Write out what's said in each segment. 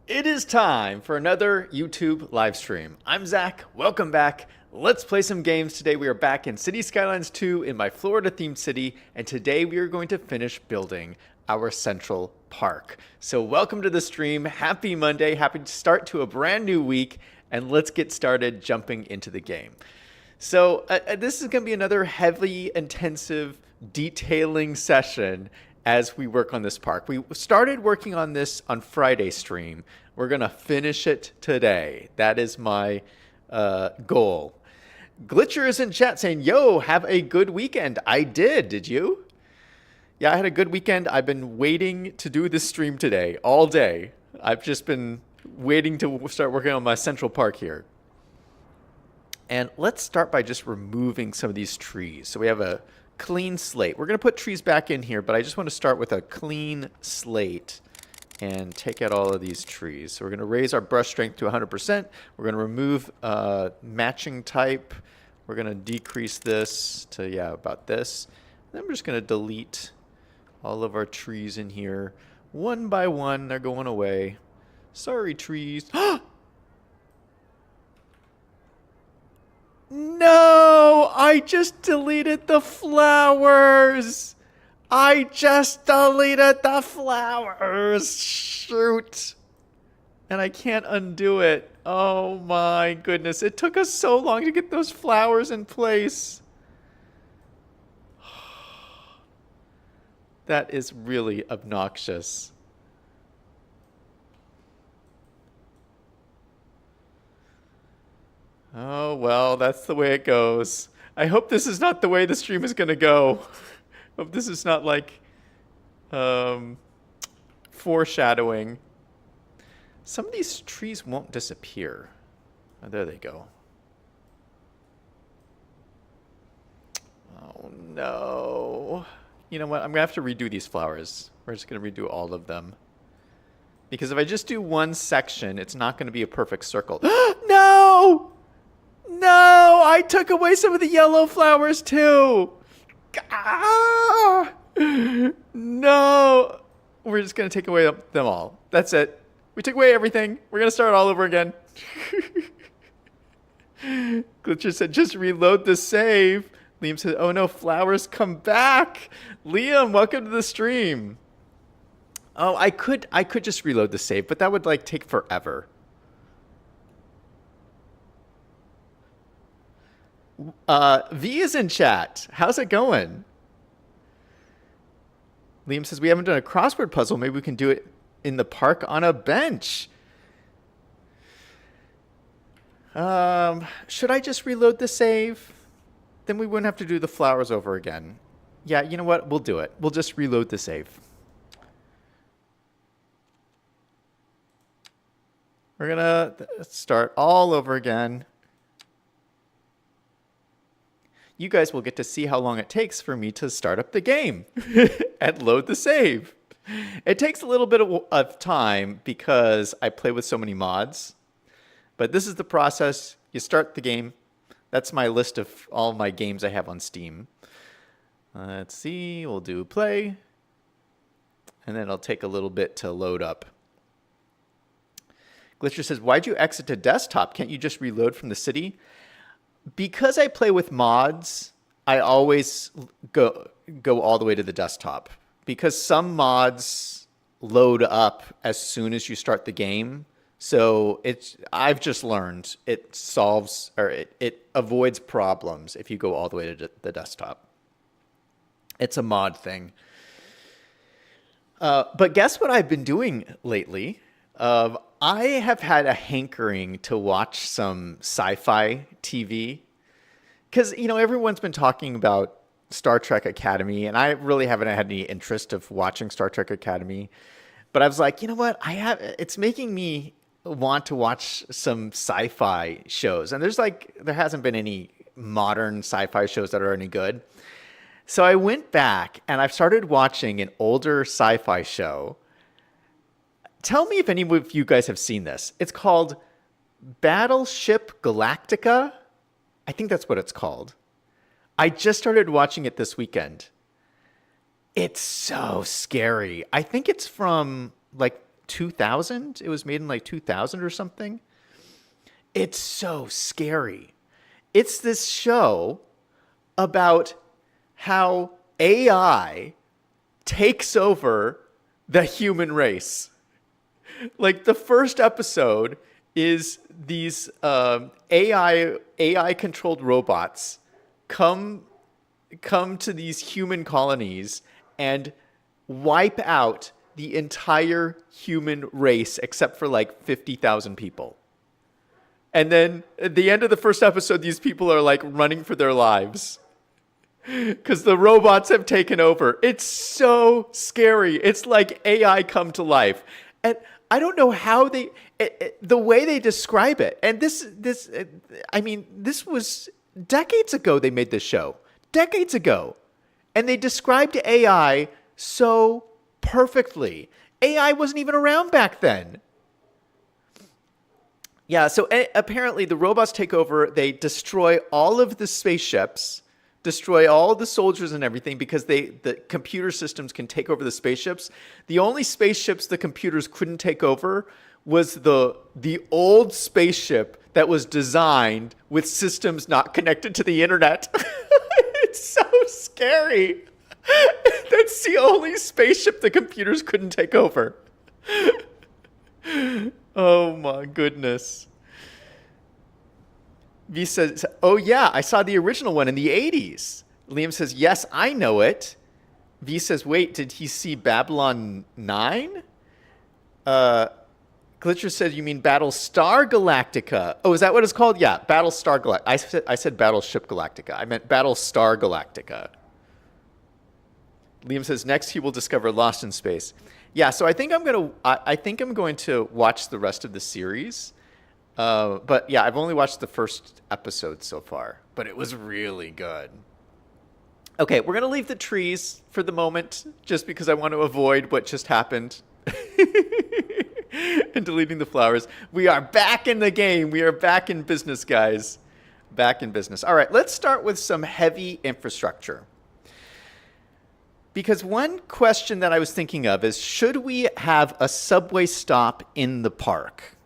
It is time for another YouTube live stream. I'm Zach. Welcome back. Let's play some games. Today we are back in Cities Skylines 2 in my Florida themed city, and today we are going to finish building our Central Park. So welcome to the stream. Happy Monday. Happy to start to a brand new week, and let's get started jumping into the game. So this is going to be another heavily intensive detailing session as we work on this park. We started working on this on Friday stream. We're going to finish it today. That is my goal. Glitcher is in chat saying, yo, have a good weekend. I did. Did you? Yeah, I had a good weekend. I've been waiting to do this stream today all day. I've just been waiting to start working on my Central Park here. And let's start by just removing some of these trees. So we have a clean slate. We're going to put trees back in here, but I just want to start with a clean slate and take out all of these trees. So we're going to raise our brush strength to 100%. We're going to remove matching type. We're going to decrease this to, yeah, about this. Then we're just going to delete all of our trees in here. One by one, they're going away. Sorry, trees. No, I just deleted the flowers. I just deleted the flowers. Shoot. And I can't undo it. Oh my goodness. It took us so long to get those flowers in place. That is really obnoxious. Oh, well, that's the way it goes. I hope this is not the way the stream is going to go. Hope this is not like foreshadowing. Some of these trees won't disappear. Oh, there they go. Oh, no. You know what? I'm going to have to redo these flowers. We're just going to redo all of them. Because if I just do one section, it's not going to be a perfect circle. No! No, I took away some of the yellow flowers too. Ah! No, we're just going to take away them all. That's it. We took away everything. We're going to start all over again. Glitcher said, just reload the save. Liam said, oh no, flowers come back. Liam, welcome to the stream. Oh, I could just reload the save, but that would like take forever. V is in chat. How's it going? Liam says, we haven't done a crossword puzzle. Maybe we can do it in the park on a bench. Should I just reload the save? Then we wouldn't have to do the flowers over again. Yeah, you know what? We'll do it. We'll just reload the save. We're going to start all over again. You guys will get to see how long it takes for me to start up the game and load the save. It takes a little bit of time because I play with so many mods. But this is the process. You start the game. That's my list of all my games I have on Steam. Let's see. We'll do play. And then it'll take a little bit to load up. Glitcher says, why'd you exit to desktop? Can't you just reload from the city? Because I play with mods, I always go all the way to the desktop. Because some mods load up as soon as you start the game. So I've just learned it solves or it avoids problems if you go all the way to the desktop. It's a mod thing. But guess what I've been doing lately? I have had a hankering to watch some sci-fi TV because, you know, everyone's been talking about Star Trek Academy, and I really haven't had any interest of watching Star Trek Academy. But I was like, you know what? It's making me want to watch some sci-fi shows. And there hasn't been any modern sci-fi shows that are any good. So I went back and I've started watching an older sci-fi show. Tell me if any of you guys have seen this. It's called Battleship Galactica. I think that's what it's called. I just started watching it this weekend. It's so scary. I think it's from like 2000. It was made in like 2000 or something. It's so scary. It's this show about how AI takes over the human race. Like the first episode is these AI controlled robots come to these human colonies and wipe out the entire human race except for like 50,000 people. And then at the end of the first episode, these people are like running for their lives because the robots have taken over. It's so scary. It's like AI come to life. And I don't know how the way they describe it. And this was decades ago they made this show. Decades ago. And they described AI so perfectly. AI wasn't even around back then. Yeah, so apparently the robots take over. They destroy all of the spaceships, destroy all the soldiers and everything because the computer systems can take over the spaceships. The only spaceships the computers couldn't take over was the old spaceship that was designed with systems not connected to the internet. It's so scary. That's the only spaceship the computers couldn't take over. Oh my goodness. V says, oh yeah, I saw the original one in the 80s. Liam says, yes, I know it. V says, wait, did he see Babylon 9? Glitcher said, you mean Battlestar Galactica? Oh, is that what it's called? Yeah, Battlestar Galactica. I said Battleship Galactica. I meant Battlestar Galactica. Liam says, next he will discover Lost in Space. Yeah, so I think I'm going to watch the rest of the series. But yeah, I've only watched the first episode so far, but it was really good. Okay, we're going to leave the trees for the moment just because I want to avoid what just happened. And deleting the flowers. We are back in the game. We are back in business, guys. Back in business. All right, let's start with some heavy infrastructure. Because one question that I was thinking of is, should we have a subway stop in the park?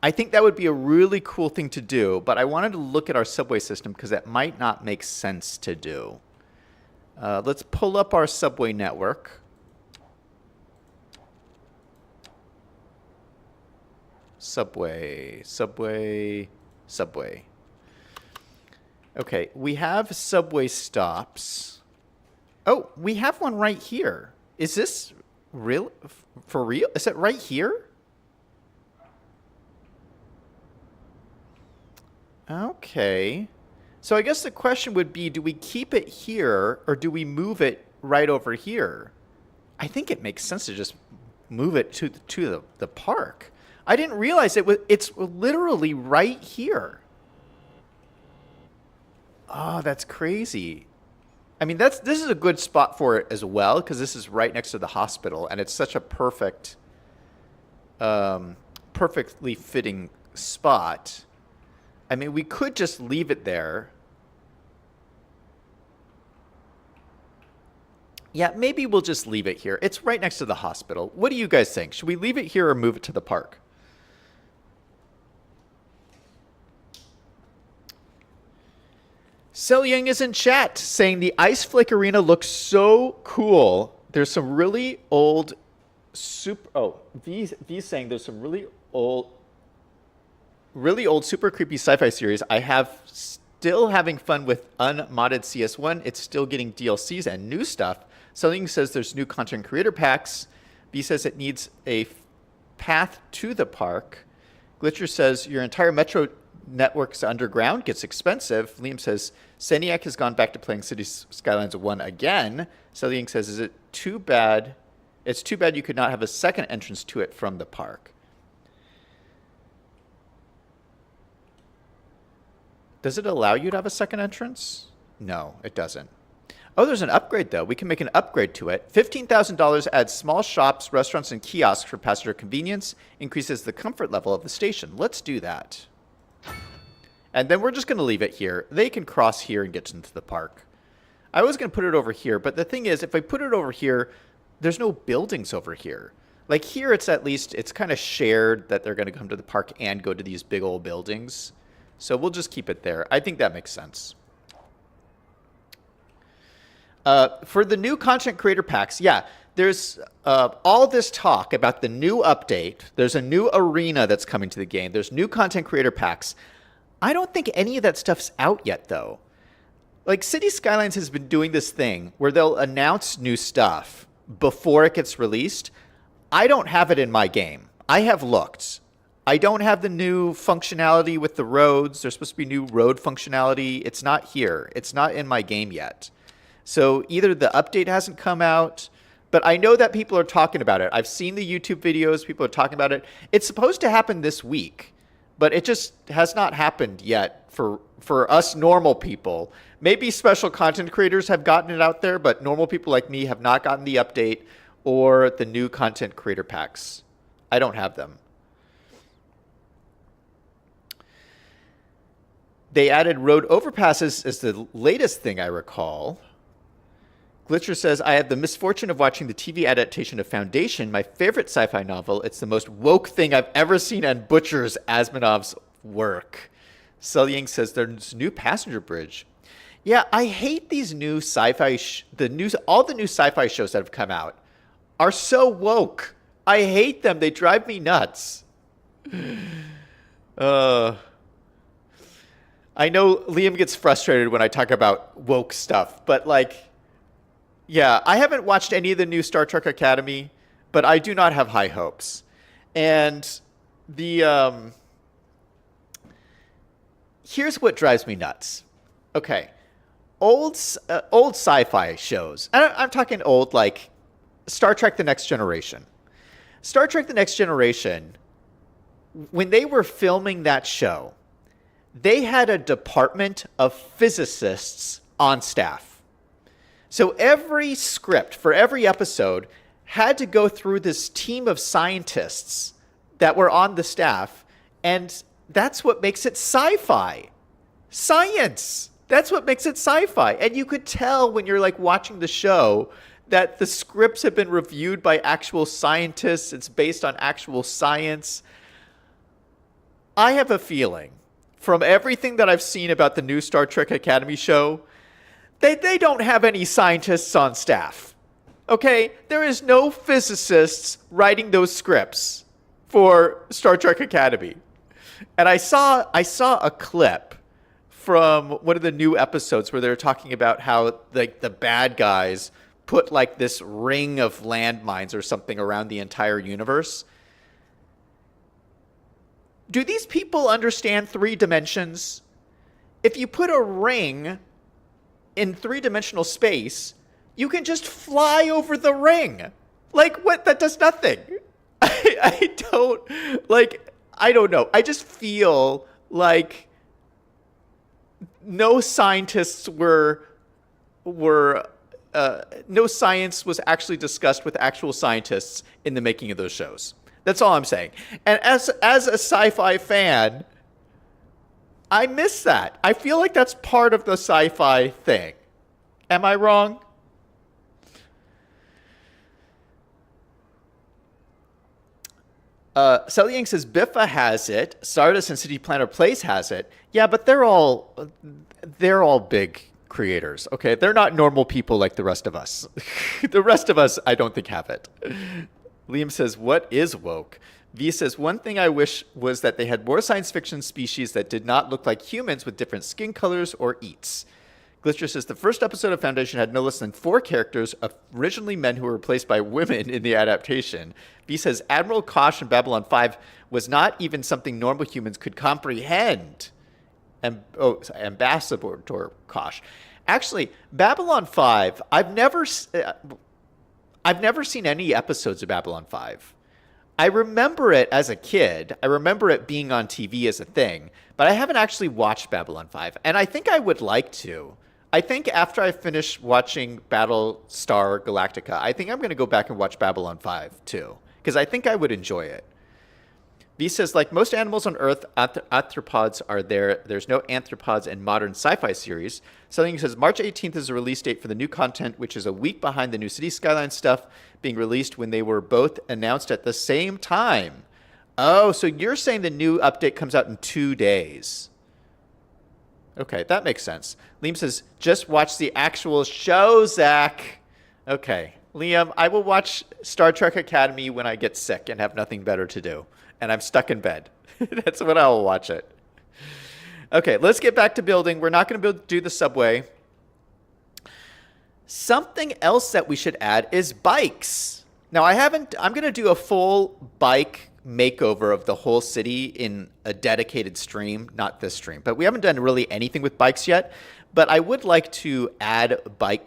I think that would be a really cool thing to do, but I wanted to look at our subway system because that might not make sense to do. Let's pull up our subway network. Subway. Okay, we have subway stops. Oh, we have one right here. Is this real? For real? Is it right here? Okay. So I guess the question would be, do we keep it here or do we move it right over here? I think it makes sense to just move it to the park. I didn't realize it's literally right here. Oh, that's crazy. I mean, this is a good spot for it as well because this is right next to the hospital, and it's such a perfectly fitting spot. I mean, we could just leave it there. Yeah, maybe we'll just leave it here. It's right next to the hospital. What do you guys think? Should we leave it here or move it to the park? Selyung is in chat saying the Ice Flake Arena looks so cool. There's some really old V's saying there's some really old super creepy sci-fi series. I have still having fun with unmodded CS1. It's still getting DLCs and new stuff. Selyung says there's new content creator packs. V says it needs a path to the park. Glitcher says your entire metro network's underground, gets expensive. Liam says Seniac has gone back to playing Cities Skylines 1 again. Selyung says, is it too bad? It's too bad you could not have a second entrance to it from the park. Does it allow you to have a second entrance? No, it doesn't. Oh, there's an upgrade, though. We can make an upgrade to it. $15,000 adds small shops, restaurants, and kiosks for passenger convenience, increases the comfort level of the station. Let's do that. And then we're just going to leave it here. They can cross here and get into the park. I was going to put it over here, but the thing is, if I put it over here, there's no buildings over here. Like here, it's kind of shared that they're going to come to the park and go to these big old buildings. So we'll just keep it there. I think that makes sense. For the new content creator packs, yeah, there's all this talk about the new update. There's a new arena that's coming to the game. There's new content creator packs. I don't think any of that stuff's out yet, though. Like, Cities Skylines has been doing this thing where they'll announce new stuff before it gets released. I don't have it in my game. I have looked. I don't have the new functionality with the roads. There's supposed to be new road functionality. It's not here. It's not in my game yet. So either the update hasn't come out, but I know that people are talking about it. I've seen the YouTube videos. People are talking about it. It's supposed to happen this week, but it just has not happened yet for us normal people. Maybe special content creators have gotten it out there, but normal people like me have not gotten the update or the new content creator packs. I don't have them. They added road overpasses as the latest thing I recall. Glitcher says, I had the misfortune of watching the TV adaptation of Foundation, my favorite sci-fi novel. It's the most woke thing I've ever seen and butchers Asimov's work. Sulying says there's a new passenger bridge. Yeah, I hate these new sci-fi, all the new sci-fi shows that have come out are so woke. I hate them. They drive me nuts. I know Liam gets frustrated when I talk about woke stuff, but like, yeah, I haven't watched any of the new Star Trek Academy, but I do not have high hopes. And here's what drives me nuts. Okay, old sci-fi shows. I'm talking old, like Star Trek: The Next Generation. Star Trek: The Next Generation, when they were filming that show, they had a department of physicists on staff. So every script for every episode had to go through this team of scientists that were on the staff, and that's what makes it sci-fi. Science. That's what makes it sci-fi. And you could tell when you're like watching the show that the scripts have been reviewed by actual scientists. It's based on actual science. I have a feeling from everything that I've seen about the new Star Trek Academy show, they don't have any scientists on staff. Okay? There is no physicists writing those scripts for Star Trek Academy. And I saw a clip from one of the new episodes where they were talking about how like the bad guys put like this ring of landmines or something around the entire universe. Do these people understand 3 dimensions? If you put a ring in 3-dimensional space, you can just fly over the ring. Like, what? That does nothing. I don't know. I just feel like no scientists no science was actually discussed with actual scientists in the making of those shows. That's all I'm saying. And as a sci-fi fan, I miss that. I feel like that's part of the sci-fi thing. Am I wrong? Sulying says Biffa has it. Stardust and City Planner Place has it. Yeah, but they're all big creators. Okay, they're not normal people like the rest of us. The rest of us, I don't think, have it. Liam says, what is woke? V says, one thing I wish was that they had more science fiction species that did not look like humans with different skin colors or eats. Glitcher says, the first episode of Foundation had no less than 4 characters, originally men who were replaced by women in the adaptation. V says, Admiral Kosh in Babylon 5 was not even something normal humans could comprehend. Ambassador Kosh. Actually, Babylon 5, I've never seen any episodes of Babylon 5. I remember it as a kid. I remember it being on TV as a thing, but I haven't actually watched Babylon 5, and I think I would like to. I think after I finish watching Battlestar Galactica, I think I'm going to go back and watch Babylon 5 too, because I think I would enjoy it. V says, like most animals on Earth, arthropods are there. There's no arthropods in modern sci-fi series. Something says March 18th is the release date for the new content, which is a week behind the new Cities Skylines stuff being released when they were both announced at the same time. Oh, so you're saying the new update comes out in 2 days. Okay, that makes sense. Liam says, just watch the actual show, Zach. Okay, Liam, I will watch Star Trek Academy when I get sick and have nothing better to do. And I'm stuck in bed. That's when I will watch it. Okay, let's get back to building. We're not going to do the subway. Something else that we should add is bikes. Now, I'm going to do a full bike makeover of the whole city in a dedicated stream, not this stream. But we haven't done really anything with bikes yet. But I would like to add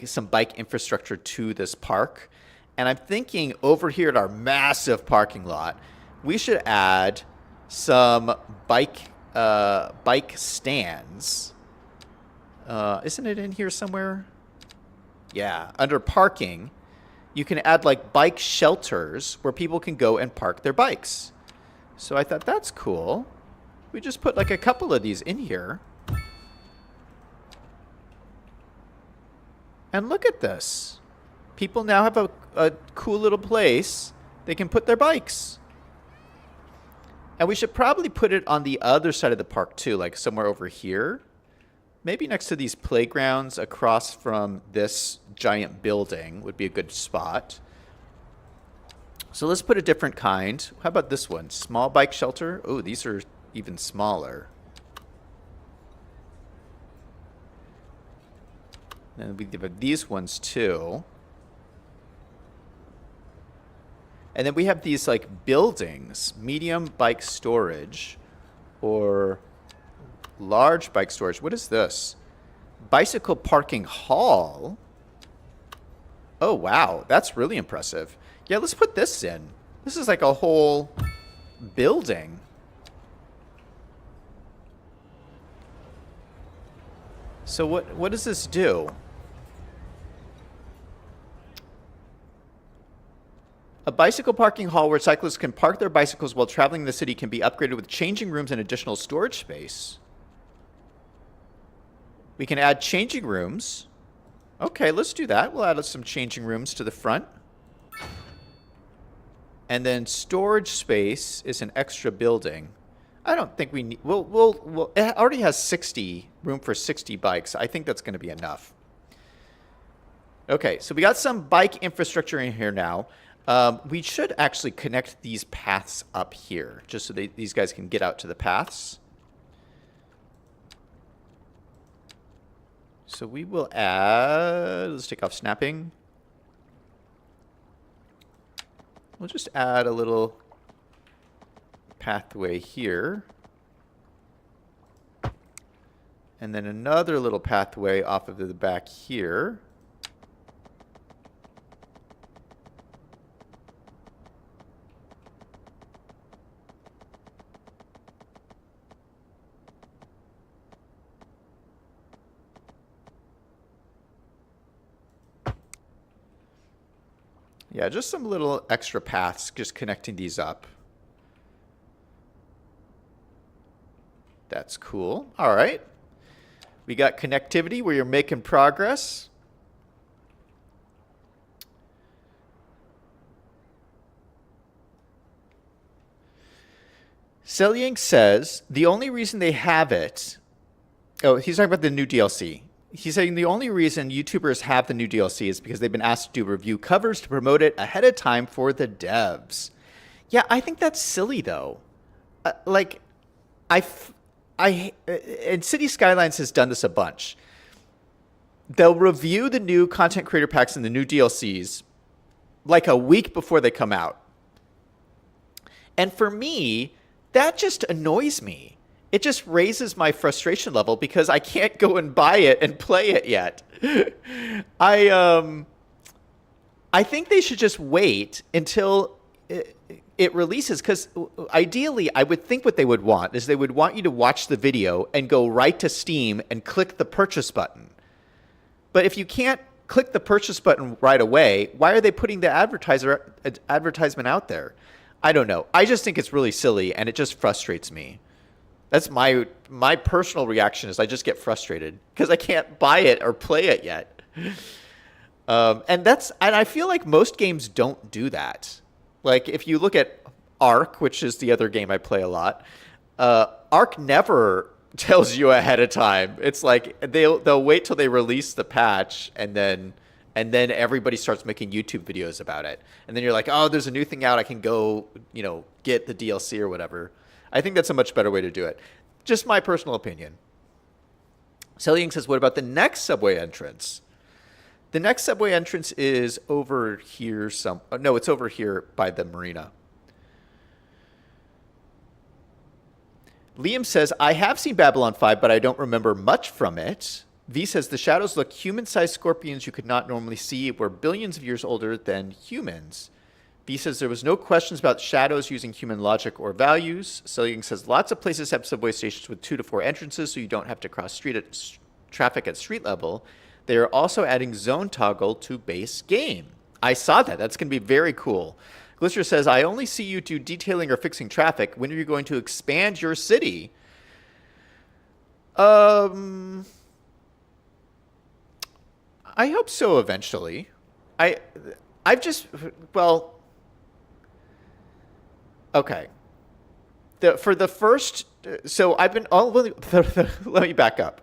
some bike infrastructure to this park. And I'm thinking over here at our massive parking lot, we should add some bike stands. Isn't it in here somewhere? Yeah, under parking, you can add like bike shelters where people can go and park their bikes. So I thought that's cool. We just put like a couple of these in here. And look at this. People now have a cool little place they can put their bikes. And we should probably put it on the other side of the park too, like somewhere over here. Maybe next to these playgrounds across from this giant building would be a good spot. So let's put a different kind. How about this one? Small bike shelter. Oh, these are even smaller. And we have these ones too. And then we have these like buildings, medium bike storage or large bike storage. What is this? Bicycle parking hall. Oh, wow. That's really impressive. Yeah, let's put this in. This is like a whole building. So what does this do? A bicycle parking hall where cyclists can park their bicycles while traveling the city can be upgraded with changing rooms and additional storage space. We can add changing rooms. Okay, let's do that. We'll add some changing rooms to the front. And then storage space is an extra building. I don't think we need... it already has room for 60 bikes. I think that's going to be enough. Okay, so we got some bike infrastructure in here now. We should actually connect these paths up here, just so these guys can get out to the paths. So we will add, let's take off snapping. We'll just add a little pathway here. And then another little pathway off of the back here. Yeah, just some little extra paths, just connecting these up. That's cool. All right. We got connectivity where you're making progress. Selyang says the only reason they have it... Oh, he's talking about the new DLC. He's saying the only reason YouTubers have the new DLC is because they've been asked to do review covers to promote it ahead of time for the devs. Yeah, I think that's silly, though. And Cities Skylines has done this a bunch. They'll review the new content creator packs and the new DLCs like a week before they come out. And for me, that just annoys me. It just raises my frustration level because I can't go and buy it and play it yet. I think they should just wait until it releases, because ideally I would think what they would want is they would want you to watch the video and go right to Steam and click the purchase button. But if you can't click the purchase button right away, why are they putting the advertisement out there? I don't know. I just think it's really silly, and it just frustrates me. That's my personal reaction is I just get frustrated because I can't buy it or play it yet. And I feel like most games don't do that. Like if you look at Ark, which is the other game I play a lot, Ark never tells you ahead of time. It's like they'll wait till they release the patch and then everybody starts making YouTube videos about it. And then you're like, oh, there's a new thing out. I can go, get the DLC or whatever. I think that's a much better way to do it. Just my personal opinion. Selling says, what about the next subway entrance? The next subway entrance is over here. No, it's over here by the marina. Liam says, I have seen Babylon 5, but I don't remember much from it. V says, the shadows look human-sized scorpions you could not normally see, were billions of years older than humans. V says, there was no questions about shadows using human logic or values. Selling says, lots of places have subway stations with 2 to 4 entrances, so you don't have to cross traffic at street level. They are also adding zone toggle to base game. I saw that. That's going to be very cool. Glister says, I only see you do detailing or fixing traffic. When are you going to expand your city? I hope so eventually. I've just, well, okay. For the first, so I've been, let me back up.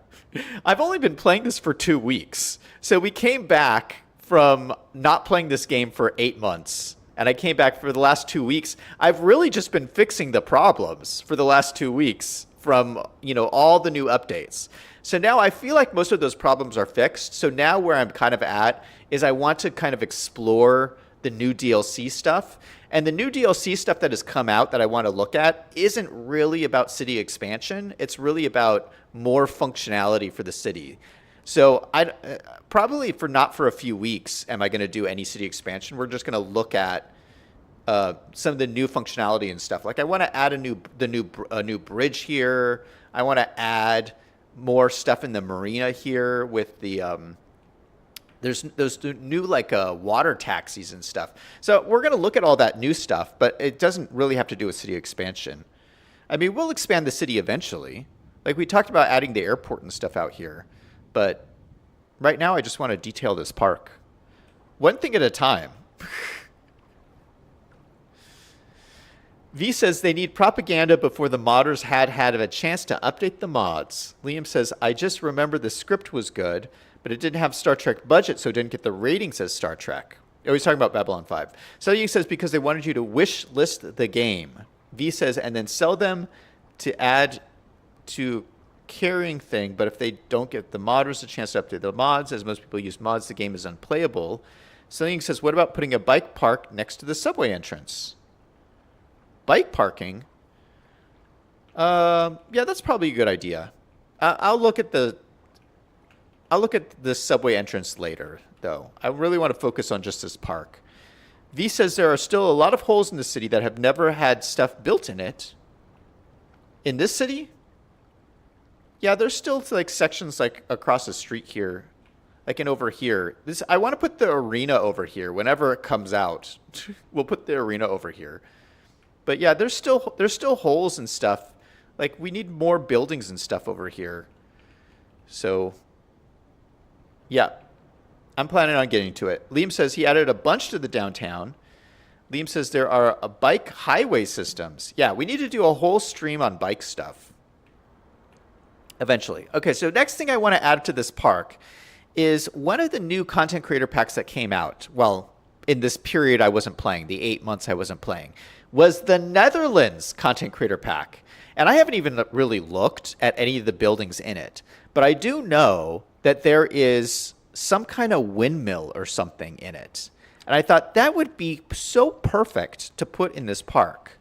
I've only been playing this for 2 weeks. So we came back from not playing this game for 8 months. And I came back for the last 2 weeks. I've really just been fixing the problems for the last 2 weeks from, all the new updates. So now I feel like most of those problems are fixed. So now where I'm kind of at is I want to kind of explore the new DLC stuff. And the new DLC stuff that has come out that I want to look at isn't really about city expansion. It's really about more functionality for the city. So I probably not for a few weeks am I going to do any city expansion. We're just going to look at some of the new functionality and stuff. Like I want to add a new bridge here. I want to add more stuff in the marina here with the there's those new water taxis and stuff. So we're going to look at all that new stuff, but it doesn't really have to do with city expansion. I mean, we'll expand the city eventually. Like we talked about adding the airport and stuff out here. But right now I just want to detail this park. One thing at a time. V says they need propaganda before the modders had a chance to update the mods. Liam says, I just remember the script was good, but it didn't have Star Trek budget, so it didn't get the ratings as Star Trek. Oh, he's talking about Babylon 5. Selling says, because they wanted you to wish list the game. V says, and then sell them to add to carrying thing, but if they don't get the modders a chance to update the mods, as most people use mods, the game is unplayable. Selling says, what about putting a bike park next to the subway entrance? Bike parking? Yeah, that's probably a good idea. I'll look at the subway entrance later, though. I really want to focus on just this park. V says there are still a lot of holes in the city that have never had stuff built in it. In this city? Yeah, there's still sections across the street here, in over here. I want to put the arena over here whenever it comes out. We'll put the arena over here. But yeah, there's still holes and stuff. We need more buildings and stuff over here. So yeah, I'm planning on getting to it. Liam says he added a bunch to the downtown. Liam says there are bike highway systems. Yeah, we need to do a whole stream on bike stuff. Eventually. Okay, so next thing I want to add to this park is one of the new content creator packs that came out. Well, in this period I wasn't playing, the 8 months I wasn't playing, was the Netherlands content creator pack. And I haven't even really looked at any of the buildings in it. But I do know that there is some kind of windmill or something in it. And I thought that would be so perfect to put in this park.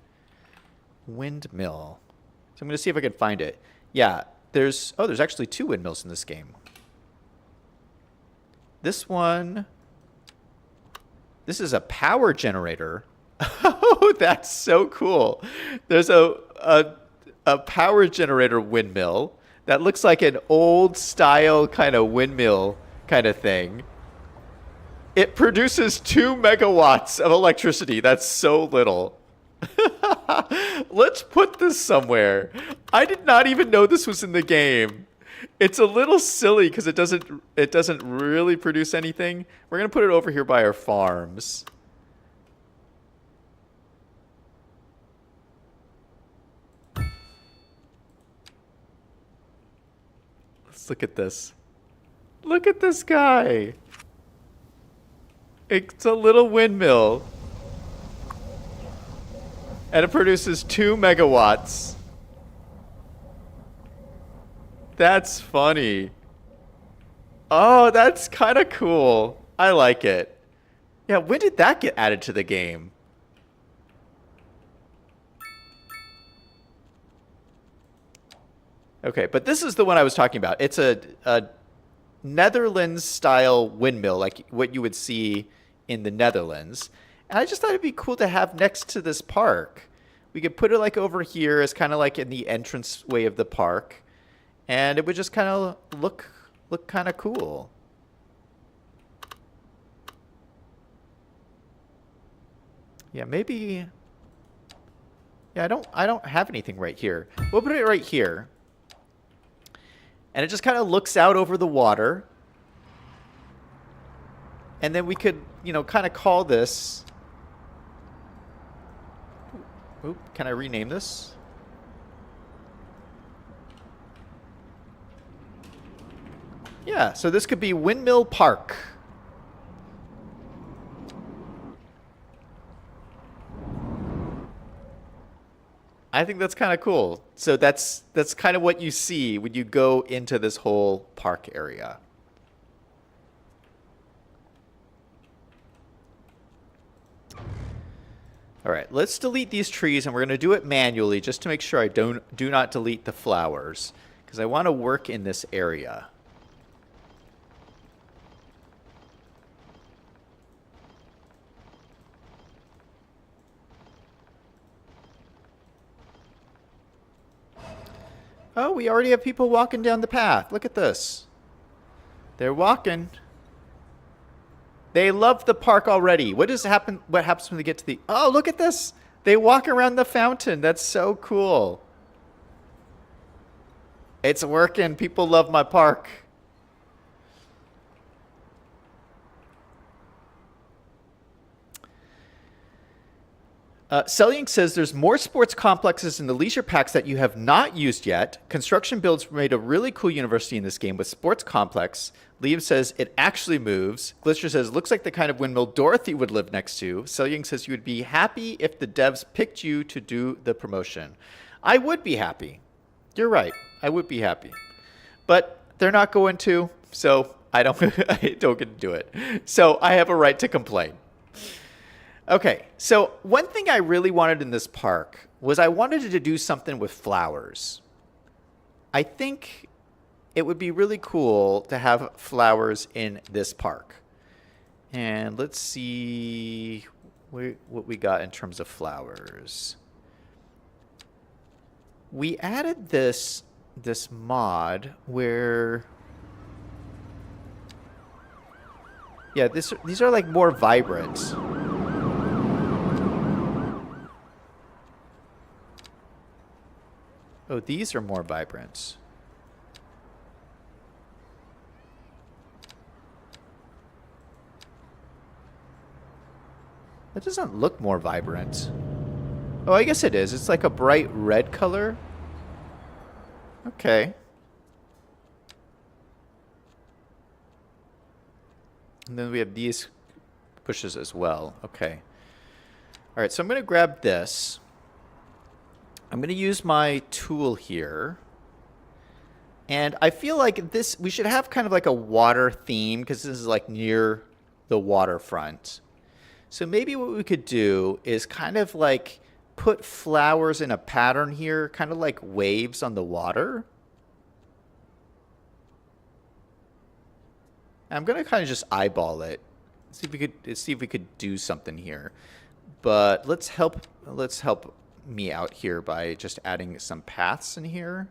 Windmill. So I'm going to see if I can find it. Yeah. There's actually 2 windmills in this game. This is a power generator. Oh, that's so cool. There's a power generator windmill that looks like an old style kind of windmill kind of thing. It produces 2 megawatts of electricity. That's so little. Let's put this somewhere. I did not even know this was in the game. It's a little silly because it doesn't really produce anything. We're gonna put it over here by our farms. Let's look at this. Look at this guy. It's a little windmill. And it produces 2 megawatts. That's funny. Oh, that's kind of cool. I like it. Yeah, when did that get added to the game? Okay, but this is the one I was talking about. It's a Netherlands-style windmill, like what you would see in the Netherlands. And I just thought it'd be cool to have next to this park. We could put it like over here as kind of like in the entrance way of the park. And it would just kind of look kind of cool. Yeah, maybe. Yeah, I don't have anything right here. We'll put it right here. And it just kind of looks out over the water. And then we could, you know, kind of call this. Oop, can I rename this? Yeah, so this could be Windmill Park. I think that's kind of cool. So that's kind of what you see when you go into this whole park area. All right, let's delete these trees, and we're going to do it manually just to make sure I do not delete the flowers, because I want to work in this area. Oh, we already have people walking down the path. Look at this. They're walking. They love the park already. What happens when they get to the... Oh, look at this. They walk around the fountain. That's so cool. It's working. People love my park. Selling says there's more sports complexes in the leisure packs that you have not used yet. Construction Builds made a really cool university in this game with sports complex. Liam says it actually moves. Glister says looks like the kind of windmill Dorothy would live next to. Selling says you would be happy if the devs picked you to do the promotion. I would be happy. You're right. I would be happy. But they're not going to, so I don't get to do it. So I have a right to complain. Okay, so one thing I really wanted in this park was I wanted to do something with flowers. I think it would be really cool to have flowers in this park. And let's see what we got in terms of flowers. We added this mod where... Yeah, these are like more vibrant. Oh, these are more vibrant. That doesn't look more vibrant. Oh, I guess it is. It's like a bright red color. Okay. And then we have these bushes as well. Okay. All right, so I'm going to grab this. I'm going to use my tool here. And I feel like we should have kind of like a water theme because this is like near the waterfront. So maybe what we could do is kind of like put flowers in a pattern here, kind of like waves on the water. I'm going to kind of just eyeball it. See if we could do something here. But let's help me out here by just adding some paths in here.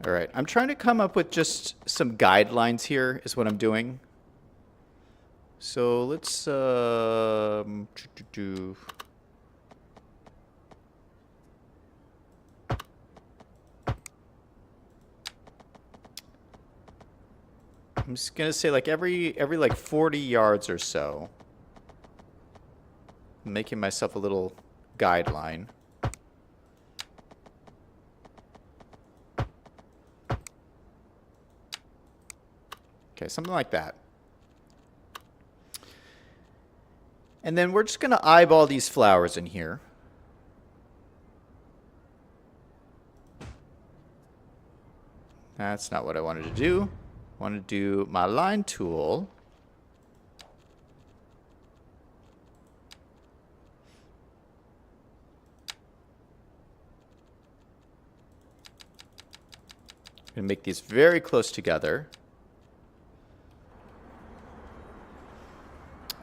All right, I'm trying to come up with just some guidelines here is what I'm doing. So let's I'm just gonna say like every like 40 yards or so. I'm making myself a little guideline. Okay, something like that. And then we're just gonna eyeball these flowers in here. That's not what I wanted to do. I want to do my line tool. I'm going to make these very close together.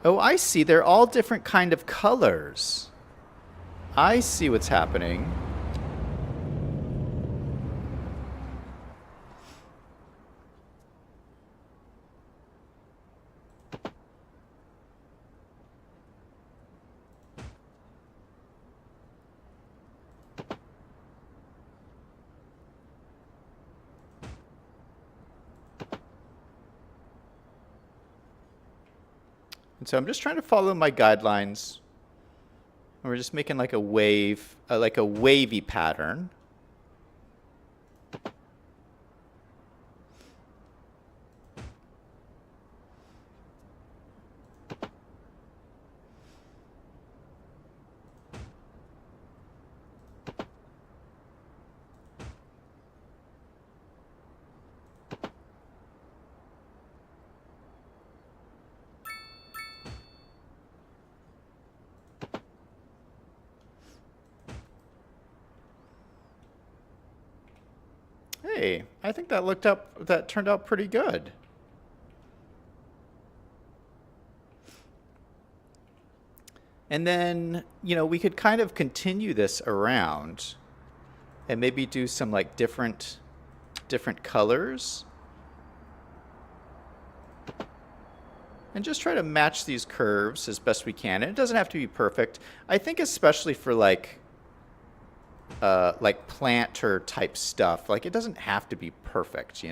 Oh, I see. They're all different kind of colors. I see what's happening. And so I'm just trying to follow my guidelines. And we're just making like a wave, like a wavy pattern. Hey, I think that turned out pretty good. And then, we could kind of continue this around and maybe do some like different colors. And just try to match these curves as best we can. And it doesn't have to be perfect. I think especially for like planter type stuff, like it doesn't have to be perfect,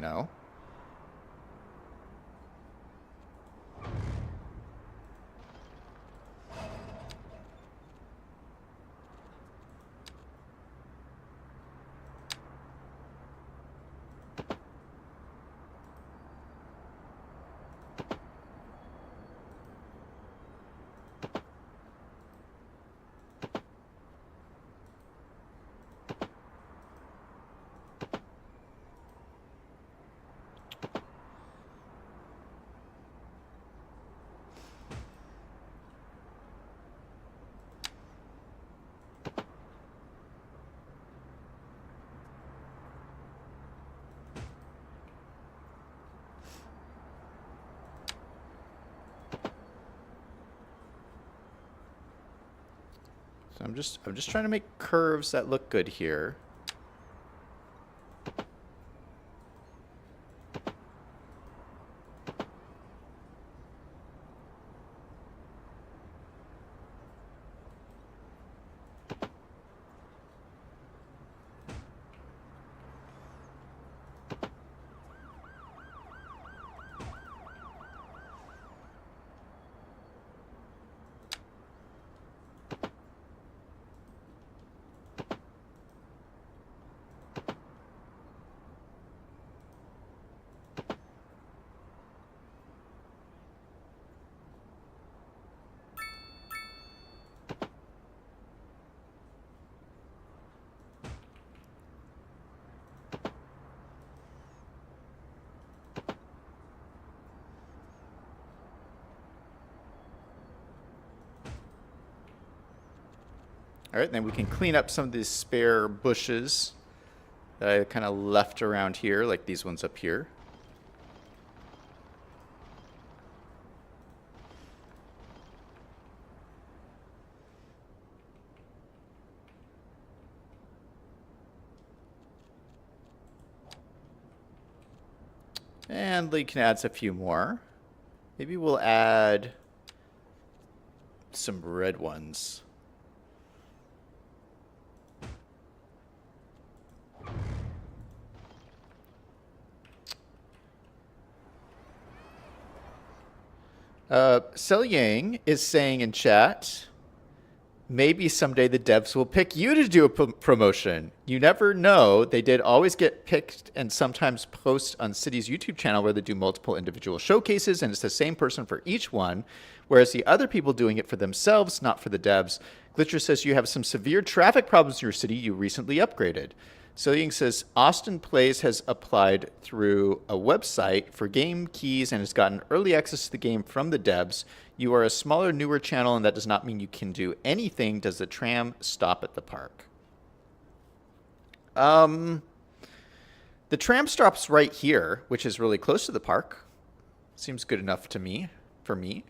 So I'm just trying to make curves that look good here. All right, then we can clean up some of these spare bushes that I kind of left around here, like these ones up here. And you can add a few more. Maybe we'll add some red ones. Sel Yang is saying in chat, maybe someday the devs will pick you to do a promotion. You never know. They did always get picked and sometimes post on City's YouTube channel where they do multiple individual showcases, and it's the same person for each one, whereas the other people doing it for themselves, not for the devs. Glitcher says you have some severe traffic problems in your city you recently upgraded. Ying says Austin Plays has applied through a website for game keys and has gotten early access to the game from the devs. You are a smaller, newer channel, and that does not mean you can do anything. Does the tram stop at the park? The tram stops right here, which is really close to the park. Seems good enough to me, for me.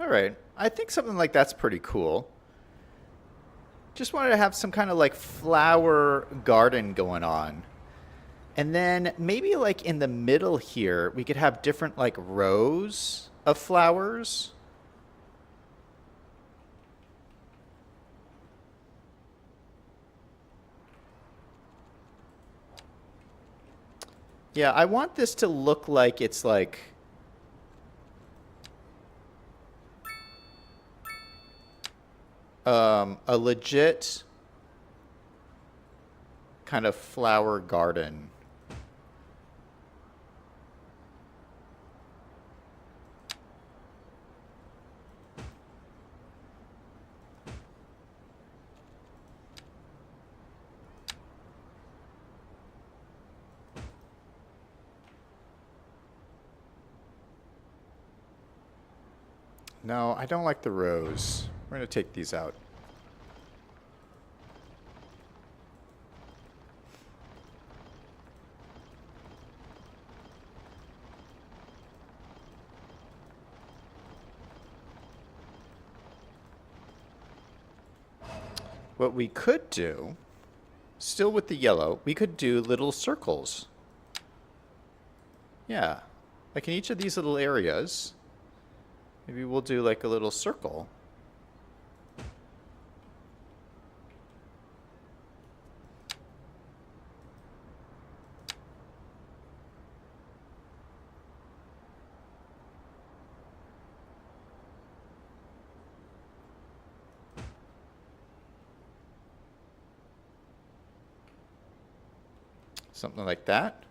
All right. I think something like that's pretty cool. Just wanted to have some kind of like flower garden going on. And then maybe like in the middle here, we could have different like rows of flowers. Yeah, I want this to look like it's like a legit kind of flower garden. No, I don't like the rows. We're going to take these out. What we could do, still with the yellow, we could do little circles. Yeah, like in each of these little areas. Maybe we'll do like a little circle. Something like that.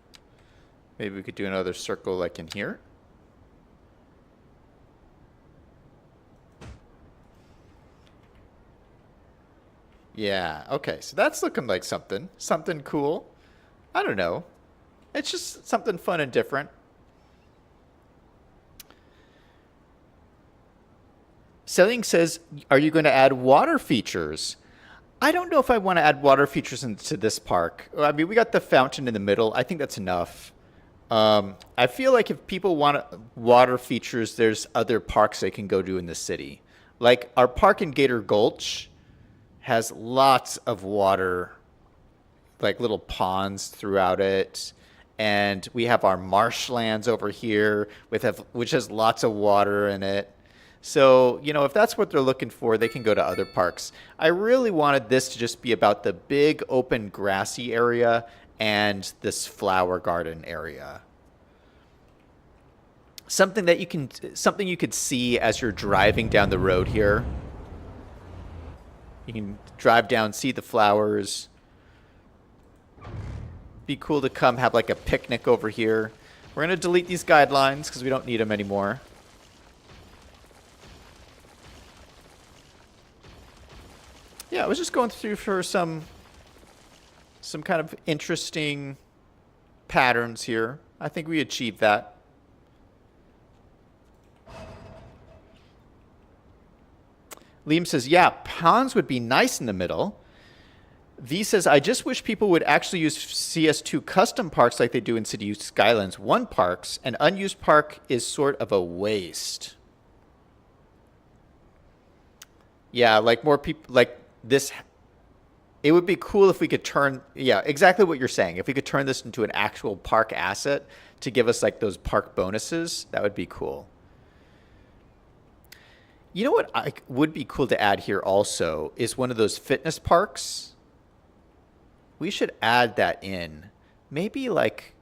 Maybe we could do another circle like in here. Yeah, okay, so that's looking like something. Something cool. I don't know. It's just something fun and different. Selling says, are you going to add water features? I don't know if I want to add water features into this park. I mean, we got the fountain in the middle. I think that's enough. I feel like if people want water features, there's other parks they can go to in the city. Like our park in Gator Gulch has lots of water, like little ponds throughout it. And we have our marshlands over here, which has lots of water in it. So, you know, if that's what they're looking for, they can go to other parks. I really wanted this to just be about the big open grassy area and this flower garden area. Something you could see as you're driving down the road here. You can drive down, see the flowers. Be cool to come have like a picnic over here. We're going to delete these guidelines because we don't need them anymore. Yeah, I was just going through for some kind of interesting patterns here. I think we achieved that. Liam says, yeah, ponds would be nice in the middle. V says, I just wish people would actually use CS2 custom parks like they do in Cities Skylines 1 parks. An unused park is sort of a waste. Yeah, like more people, like this. It would be cool if we could turn, yeah, exactly what you're saying. If we could turn this into an actual park asset to give us like those park bonuses, that would be cool. You know what would be cool to add here also is one of those fitness parks. We should add that in. Maybe like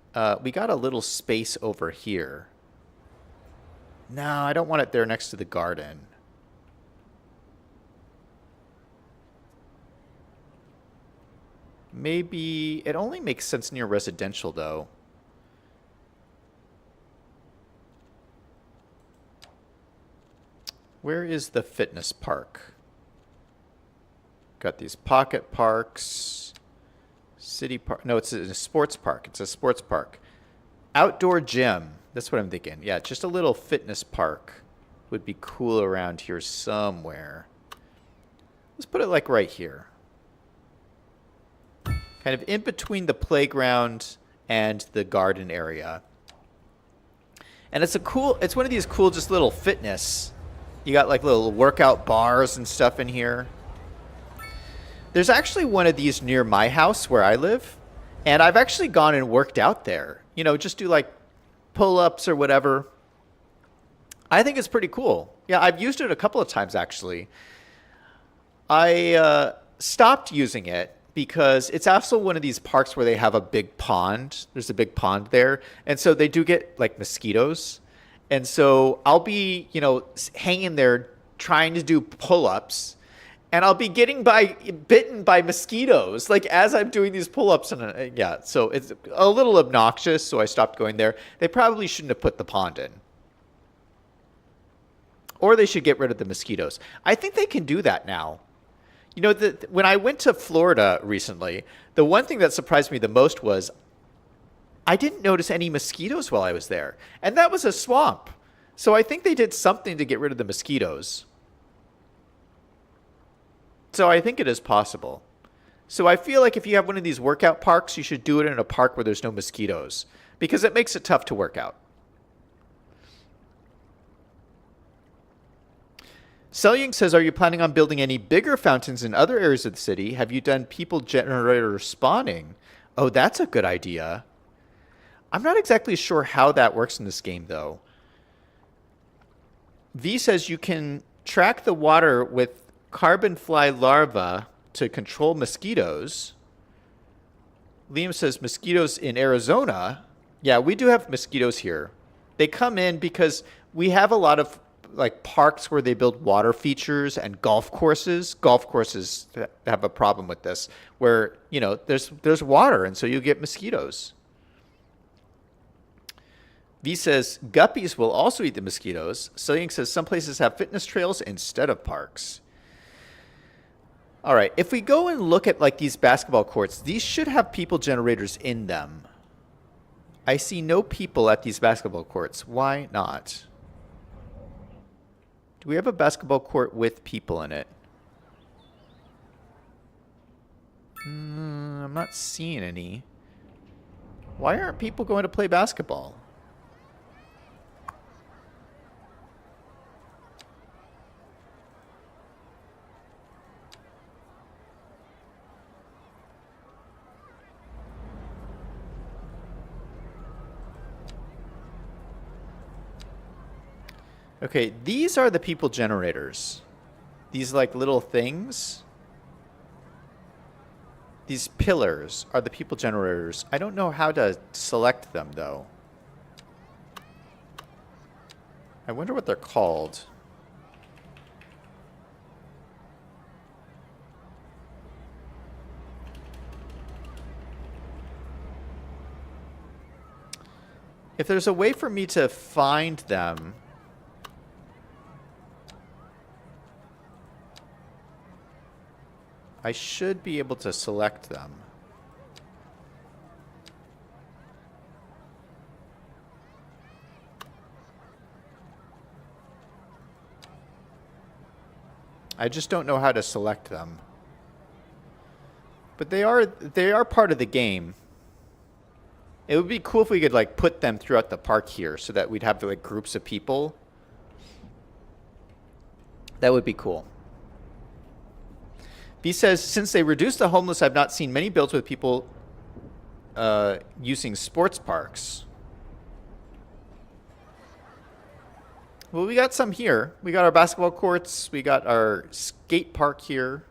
we got a little space over here. No, I don't want it there next to the garden. Maybe it only makes sense near residential though. Where is the fitness park? Got these pocket parks. City park. No, it's a sports park. It's a sports park. Outdoor gym. That's what I'm thinking. Yeah, just a little fitness park would be cool around here somewhere. Let's put it like right here. Kind of in between the playground and the garden area. And it's one of these cool just little fitness. You got like little workout bars and stuff in here. There's actually one of these near my house where I live. And I've actually gone and worked out there. You know, just do like pull-ups or whatever. I think it's pretty cool. Yeah, I've used it a couple of times actually. I stopped using it because it's also one of these parks where they have a big pond. There's a big pond there. And so they do get like mosquitoes. And so I'll be, you know, hanging there trying to do pull-ups, and I'll be getting bitten by mosquitoes, like as I'm doing these pull-ups. And yeah, so it's a little obnoxious, so I stopped going there. They probably shouldn't have put the pond in. Or they should get rid of the mosquitoes. I think they can do that now. You know, when I went to Florida recently, the one thing that surprised me the most was I didn't notice any mosquitoes while I was there. And that was a swamp. So I think they did something to get rid of the mosquitoes. So I think it is possible. So I feel like if you have one of these workout parks, you should do it in a park where there's no mosquitoes, because it makes it tough to work out. Selying says, are you planning on building any bigger fountains in other areas of the city? Have you done people generator spawning? Oh, that's a good idea. I'm not exactly sure how that works in this game, though. V says you can track the water with carbon fly larvae to control mosquitoes. Liam says mosquitoes in Arizona. Yeah, we do have mosquitoes here. They come in because we have a lot of like parks where they build water features and golf courses. Golf courses have a problem with this, where there's water, and so you get mosquitoes. V says guppies will also eat the mosquitoes. Cillian says some places have fitness trails instead of parks. All right, if we go and look at like these basketball courts, these should have people generators in them. I see no people at these basketball courts. Why not? Do we have a basketball court with people in it? I'm not seeing any. Why aren't people going to play basketball? Okay, these are the people generators. These like little things. These pillars are the people generators. I don't know how to select them though. I wonder what they're called. If there's a way for me to find them, I should be able to select them. I just don't know how to select them. But they are part of the game. It would be cool if we could like put them throughout the park here so that we'd have like groups of people. That would be cool. B says, since they reduced the homeless, I've not seen many builds with people using sports parks. Well, we got some here. We got our basketball courts. We got our skate park here.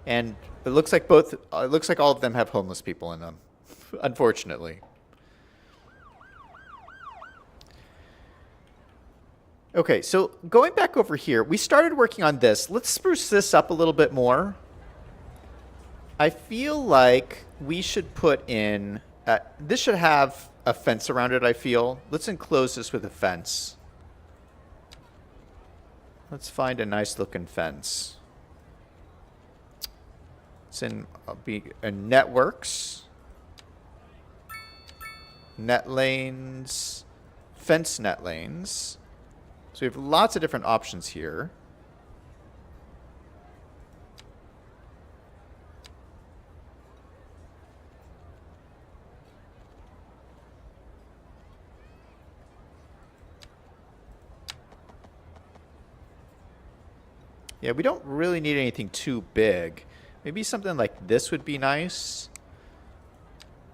And it looks like all of them have homeless people in them, unfortunately. Okay, so going back over here, we started working on this. Let's spruce this up a little bit more. I feel like we should put in, this should have a fence around it, I feel. Let's enclose this with a fence. Let's find a nice looking fence. It's in networks, net lanes, fence net lanes. So we have lots of different options here. Yeah, we don't really need anything too big. Maybe something like this would be nice.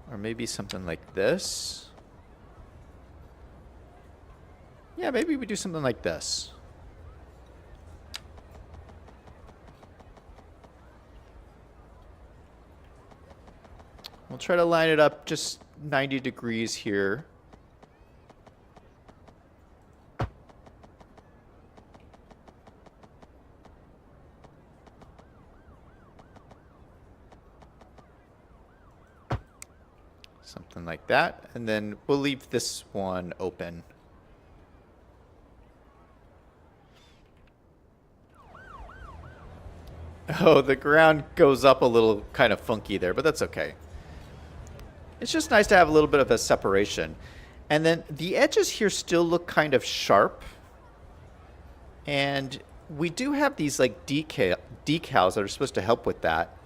Or maybe something like this. Yeah, maybe we do something like this. We'll try to line it up just 90 degrees here. Something like that. And then we'll leave this one open. Oh, the ground goes up a little kind of funky there, but that's okay. It's just nice to have a little bit of a separation. And then the edges here still look kind of sharp. And we do have these like decals that are supposed to help with that.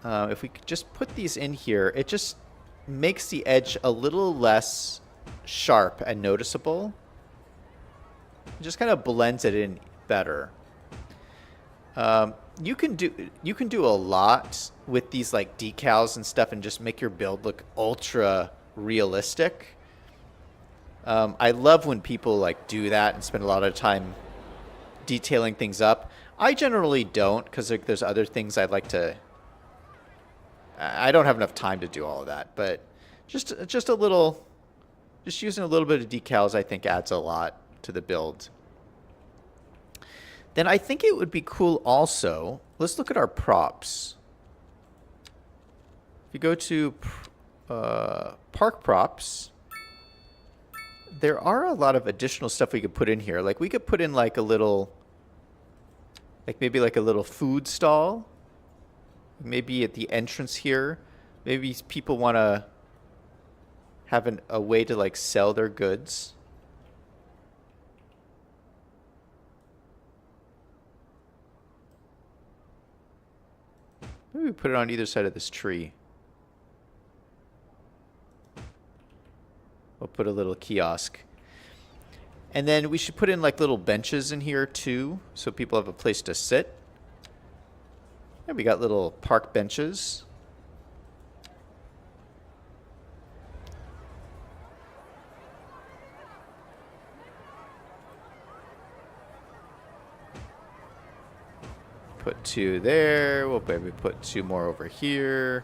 If we could just put these in here, it just makes the edge a little less sharp and noticeable. It just kind of blends it in better. You can do a lot with these like decals and stuff and just make your build look ultra realistic. I love when people like do that and spend a lot of time detailing things up. I generally don't, because there's other things I'd like to. I don't have enough time to do all of that, but just a little, just using a little bit of decals I think adds a lot to the build. Then I think it would be cool also. Let's look at our props. If you go to park props, there are a lot of additional stuff we could put in here. Like we could put in like a little, like maybe like a little food stall. Maybe at the entrance here. Maybe people want to have a way to like sell their goods. Maybe we put it on either side of this tree. We'll put a little kiosk. And then we should put in like little benches in here too, so people have a place to sit. And we got little park benches. Put 2 there. We'll maybe put 2 more over here.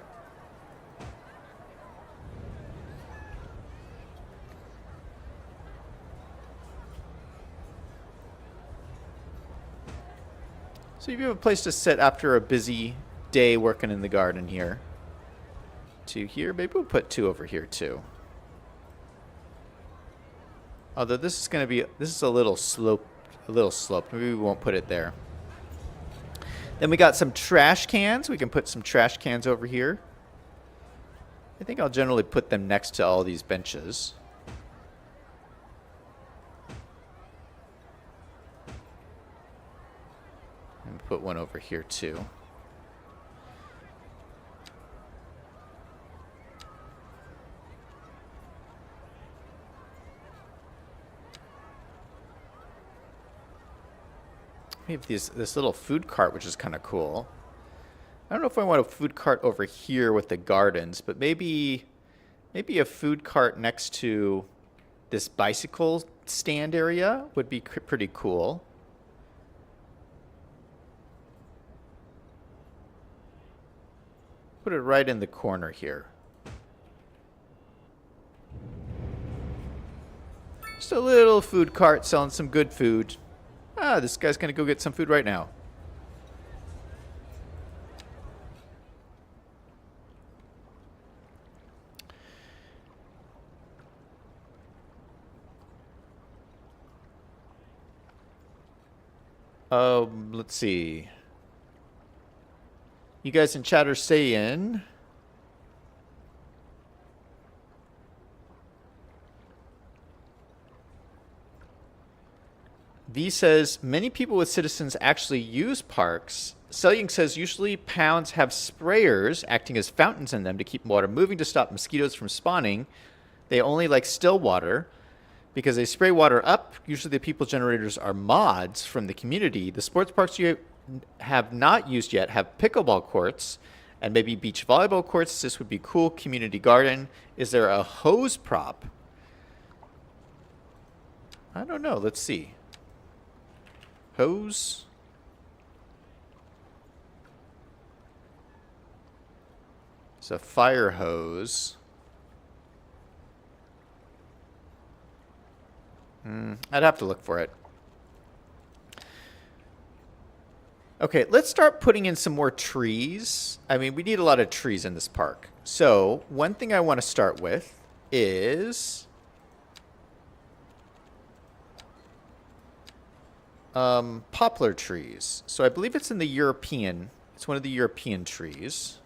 So you have a place to sit after a busy day working in the garden here. 2 here. Maybe we'll put 2 over here too. Although this is going to be, this is a little sloped. Maybe we won't put it there. Then we got some trash cans. We can put some trash cans over here. I think I'll generally put them next to all these benches. And put one over here too. We have this little food cart, which is kind of cool. I don't know if I want a food cart over here with the gardens, but maybe a food cart next to this bicycle stand area would be pretty cool. Put it right in the corner here. Just a little food cart selling some good food. Ah, this guy's gonna go get some food right now. Let's see. You guys in chat are saying V says many people with citizens actually use parks. Selying says usually pounds have sprayers acting as fountains in them to keep water moving to stop mosquitoes from spawning. They only like still water because they spray water up. Usually the people generators are mods from the community. The sports parks you have not used yet have pickleball courts and maybe beach volleyball courts. This would be cool. Community garden. Is there a hose prop? I don't know. Let's see. Hose. It's a fire hose. I'd have to look for it. Okay, let's start putting in some more trees. I mean, we need a lot of trees in this park. So, one thing I want to start with is poplar trees. So I believe it's in the European, it's one of the European trees.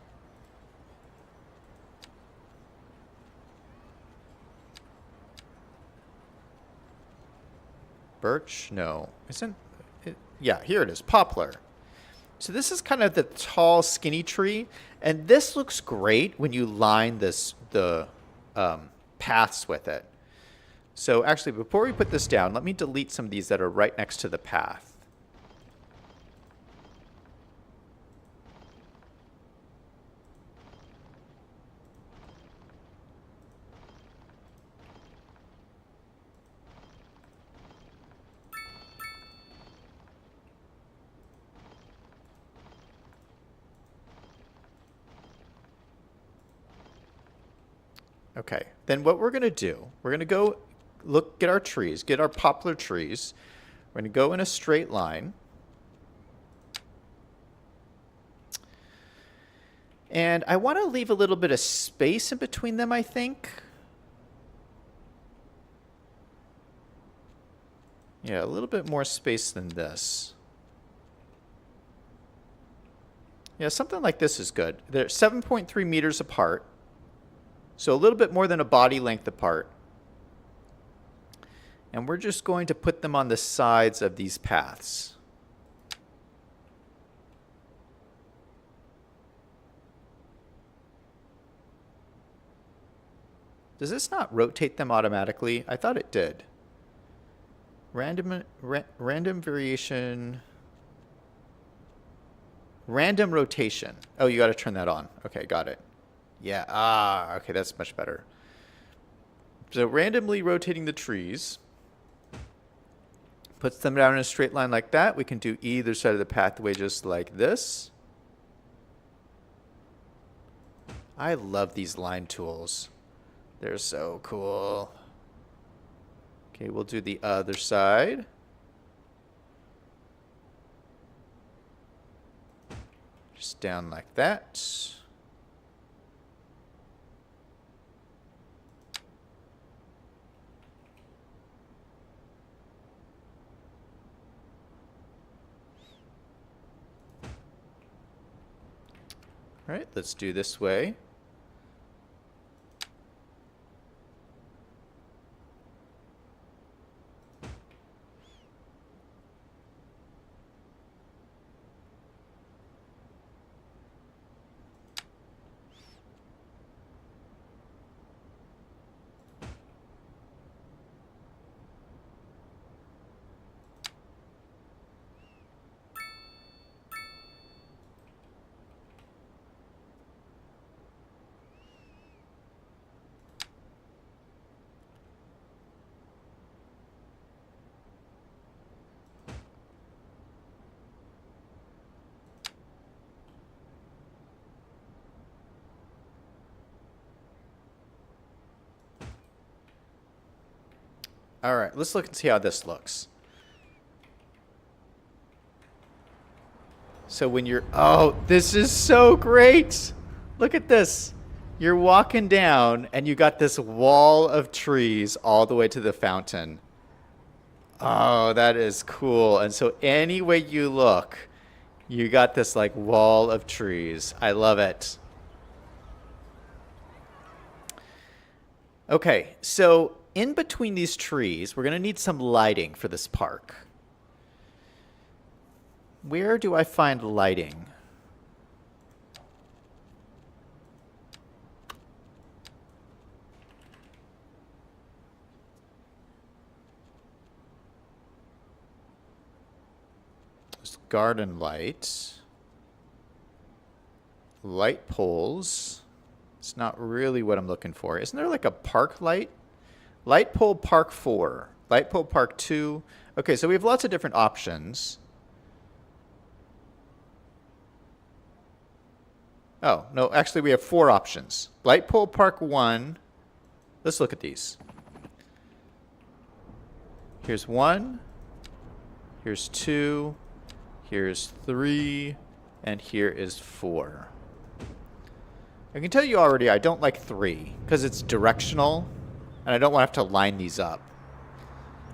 Birch? No. Isn't it? Yeah, here it is. Poplar. So this is kind of the tall, skinny tree. And this looks great when you line the paths with it. So actually, before we put this down, let me delete some of these that are right next to the path. Okay, then what we're going to do, we're going to go get our trees, get our poplar trees. We're going to go in a straight line. And I want to leave a little bit of space in between them, I think. Yeah, a little bit more space than this. Yeah, something like this is good. They're 7.3 meters apart. So a little bit more than a body length apart. And we're just going to put them on the sides of these paths. Does this not rotate them automatically? I thought it did. Random variation. Random rotation. Oh, you got to turn that on. Okay, got it. Yeah, okay, that's much better. So randomly rotating the trees puts them down in a straight line like that. We can do either side of the pathway just like this. I love these line tools. They're so cool. Okay, we'll do the other side. Just down like that. All right, let's do this way. All right, let's look and see how this looks. So when you're, oh, this is so great. Look at this. You're walking down and you got this wall of trees all the way to the fountain. Oh, that is cool. And so any way you look, you got this like wall of trees. I love it. Okay, so in between these trees, we're going to need some lighting for this park. Where do I find lighting? There's garden lights. Light poles. It's not really what I'm looking for. Isn't there like a park light? Light pole park 4. Light pole park 2. Okay, so we have lots of different options. Oh, no, actually we have 4 options. Light pole park 1. Let's look at these. Here's 1. Here's 2. Here's 3. And here is 4. I can tell you already I don't like 3 because it's directional. And I don't want to have to line these up.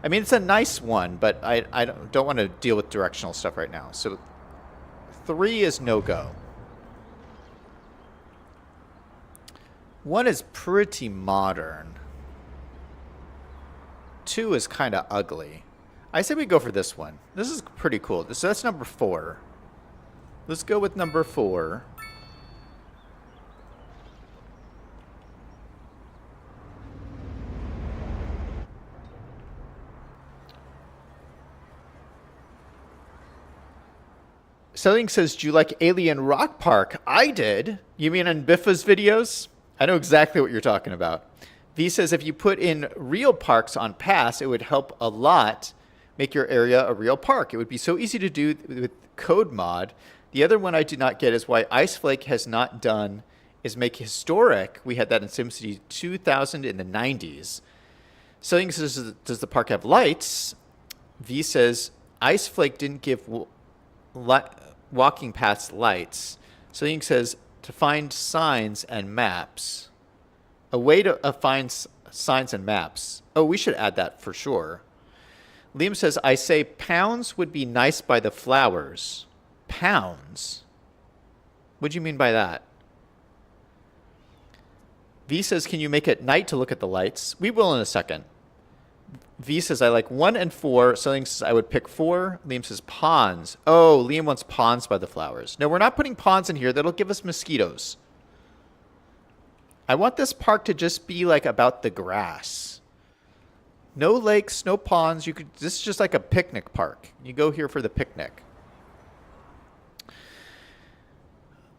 I mean, it's a nice one, but I don't want to deal with directional stuff right now. So 3 is no-go. 1 is pretty modern. 2 is kind of ugly. I say we go for this one. This is pretty cool. So that's number 4. Let's go with number 4. Selling says, do you like Alien Rock Park? I did. You mean in Biffa's videos? I know exactly what you're talking about. V says, if you put in real parks on pass, it would help a lot make your area a real park. It would be so easy to do with code mod. The other one I do not get is why Iceflake has not done is make historic. We had that in SimCity 2000 in the 90s. Selling says, does the park have lights? V says, Iceflake didn't give walking paths lights. So Ying says, to find signs and maps. A way to find signs and maps. Oh, we should add that for sure. Liam says, I say pounds would be nice by the flowers. Pounds? What do you mean by that? V says, can you make it night to look at the lights? We will in a second. V says, I like 1 and 4. Sterling says, I would pick 4. Liam says, ponds. Oh, Liam wants ponds by the flowers. No, we're not putting ponds in here. That'll give us mosquitoes. I want this park to just be like about the grass. No lakes, no ponds. This is just like a picnic park. You go here for the picnic.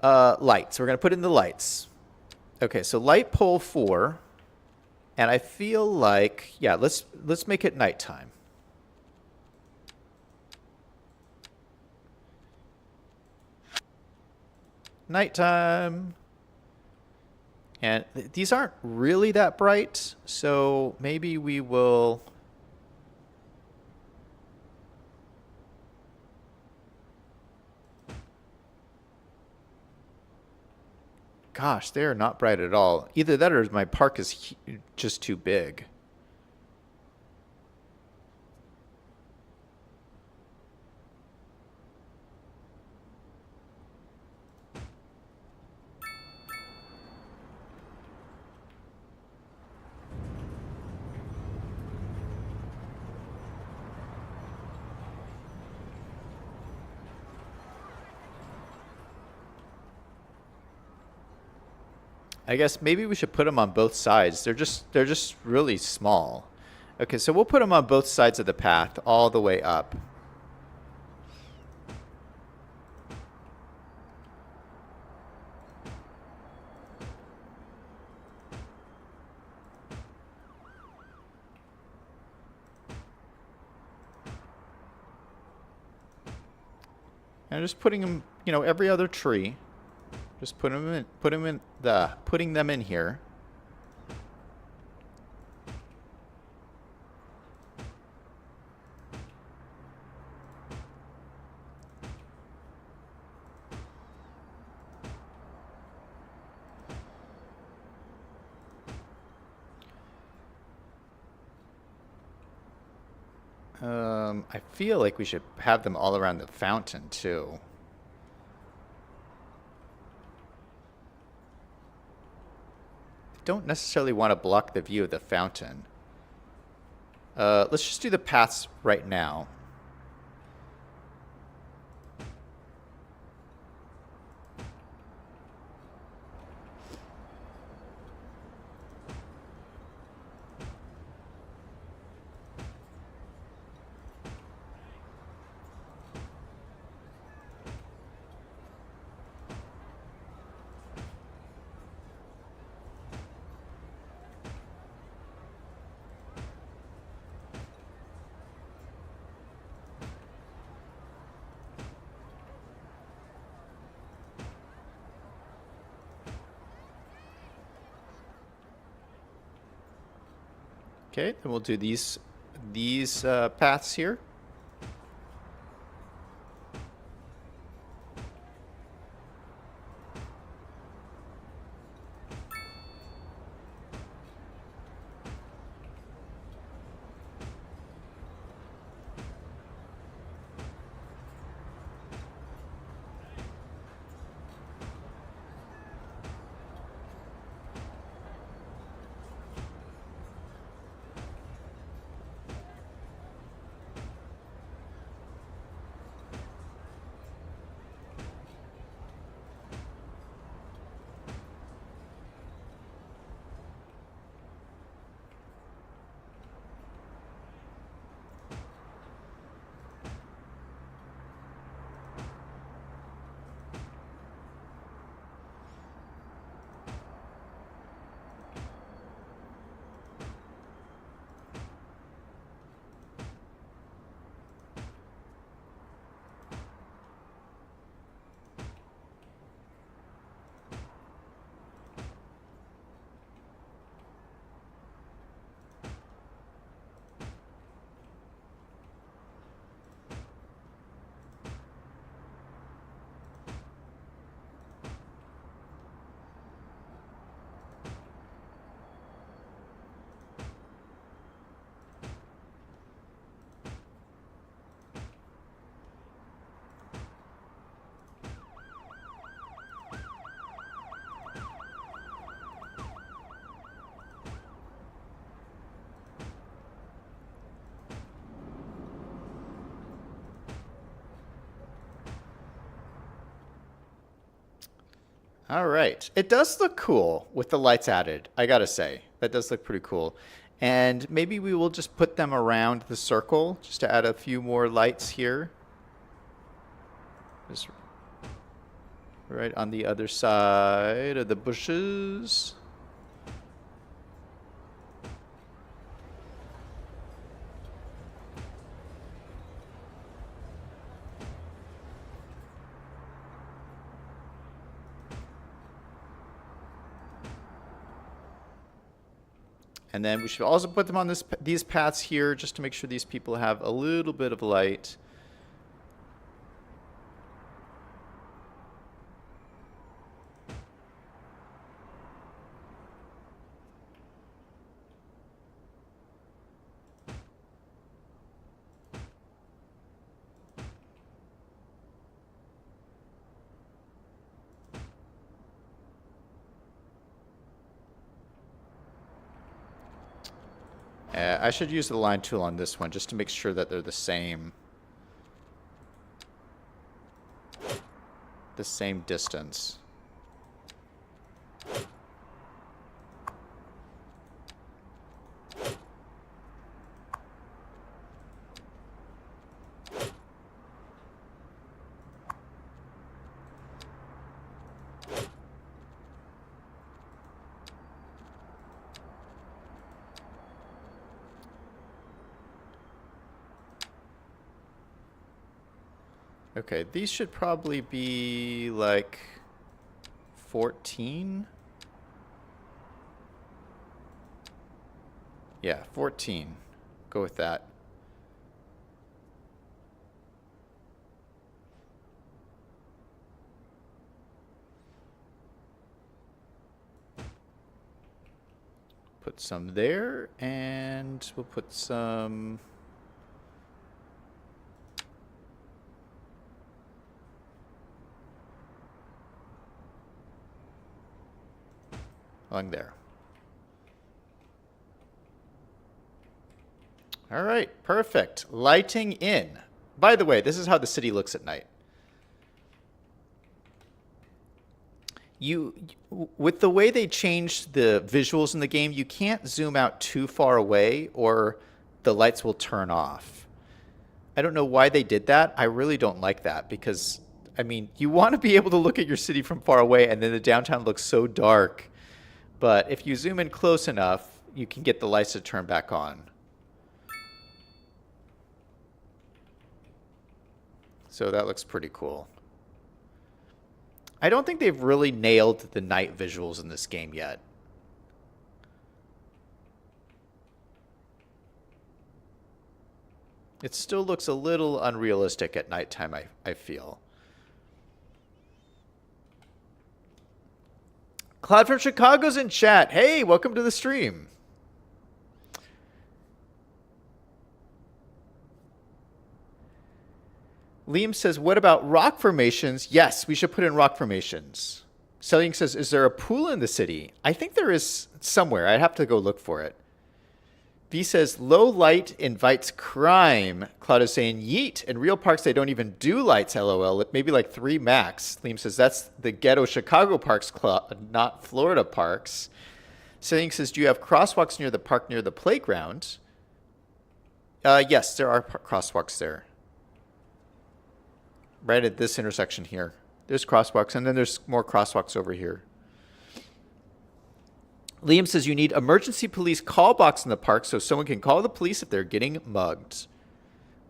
Lights. We're going to put in the lights. Okay, so light pole 4. And I feel like, yeah, let's make it nighttime. Nighttime. And these aren't really that bright, so maybe we will... Gosh, they are not bright at all. Either that or my park is just too big. I guess maybe we should put them on both sides. They're just really small. Okay, so we'll put them on both sides of the path all the way up. And just putting them, you know, every other tree. Just putting them in here. I feel like we should have them all around the fountain too. Don't necessarily want to block the view of the fountain. Let's just do the paths right now. Okay, then we'll do these paths here. All right. It does look cool with the lights added, I gotta say. That does look pretty cool. And maybe we will just put them around the circle just to add a few more lights here. Just right on the other side of the bushes. And then we should also put them on these paths here just to make sure these people have a little bit of light. I should use the line tool on this one just to make sure that they're the same distance. Okay, these should probably be like 14. Yeah, 14. Go with that. Put some there, and we'll put some... along there. All right, perfect. Lighting in. By the way, this is how the city looks at night. With the way they changed the visuals in the game, you can't zoom out too far away or the lights will turn off. I don't know why they did that. I really don't like that because, I mean, you want to be able to look at your city from far away and then the downtown looks so dark. But if you zoom in close enough, you can get the lights to turn back on. So that looks pretty cool. I don't think they've really nailed the night visuals in this game yet. It still looks a little unrealistic at nighttime, I feel. Cloud from Chicago's in chat. Hey, welcome to the stream. Liam says, what about rock formations? Yes, we should put in rock formations. Selling says, is there a pool in the city? I think there is somewhere. I'd have to go look for it. V says, low light invites crime. Cloud is saying, yeet. In real parks, they don't even do lights, LOL. Maybe like 3 max. Liam says, that's the ghetto Chicago Parks Club, not Florida parks. Selling says, do you have crosswalks near the park near the playground? Yes, there are crosswalks there. Right at this intersection here. There's crosswalks, and then there's more crosswalks over here. Liam says you need emergency police call box in the park so someone can call the police if they're getting mugged.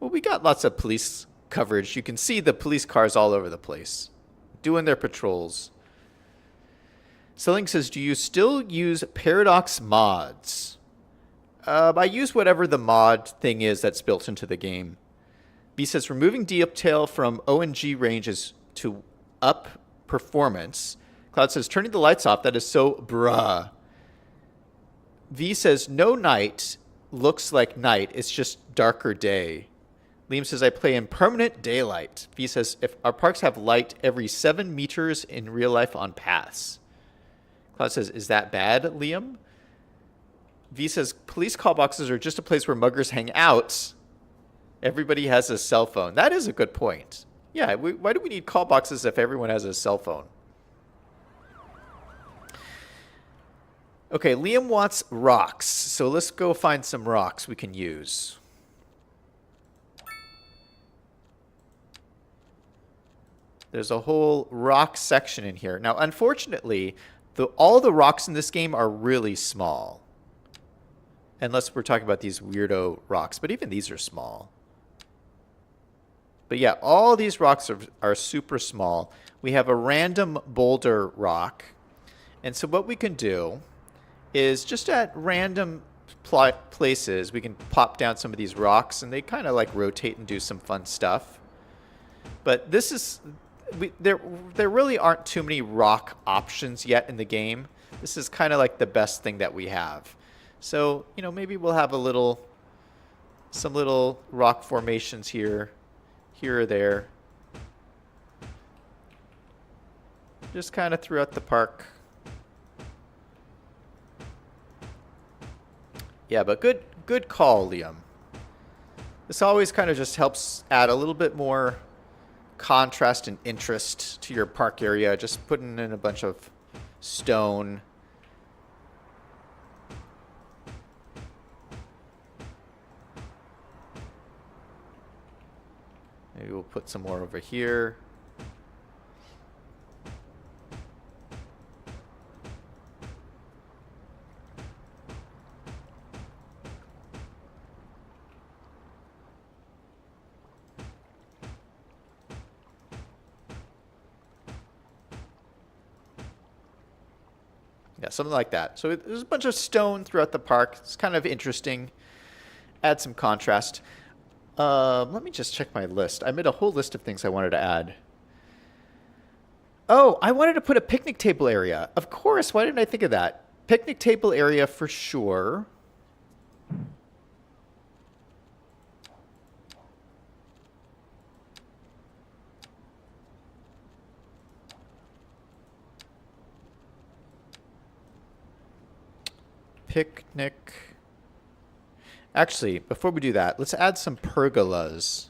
Well, we got lots of police coverage. You can see the police cars all over the place doing their patrols. Selling says, do you still use Paradox mods? I use whatever the mod thing is that's built into the game. B says removing detail from ONG ranges to up performance. Cloud says turning the lights off. That is so bruh. V says no night looks like night. It's just darker day. Liam says I play in permanent daylight. V says if our parks have light every 7 meters in real life on paths. Cloud says is that bad, Liam? V says police call boxes are just a place where muggers hang out. Everybody has a cell phone. That is a good point. Yeah, why do we need call boxes if everyone has a cell phone? Okay, Liam wants rocks, so let's go find some rocks we can use. There's a whole rock section in here. Now, unfortunately, all the rocks in this game are really small. Unless we're talking about these weirdo rocks, but even these are small. But yeah, all these rocks are super small. We have a random boulder rock. And so what we can do is just at random places, we can pop down some of these rocks, and they kind of like rotate and do some fun stuff. But this is, there really aren't too many rock options yet in the game. This is kind of like the best thing that we have. So, you know, maybe we'll have some little rock formations here or there. Just kind of throughout the park. Yeah, but good call, Liam. This always kind of just helps add a little bit more contrast and interest to your park area. Just putting in a bunch of stone. Maybe we'll put some more over here. Yeah, something like that. So there's a bunch of stone throughout the park. It's kind of interesting. Add some contrast. Let me just check my list. I made a whole list of things I wanted to add. Oh, I wanted to put a picnic table area. Of course, why didn't I think of that? Picnic table area for sure. Picnic. Actually, before we do that, let's add some pergolas.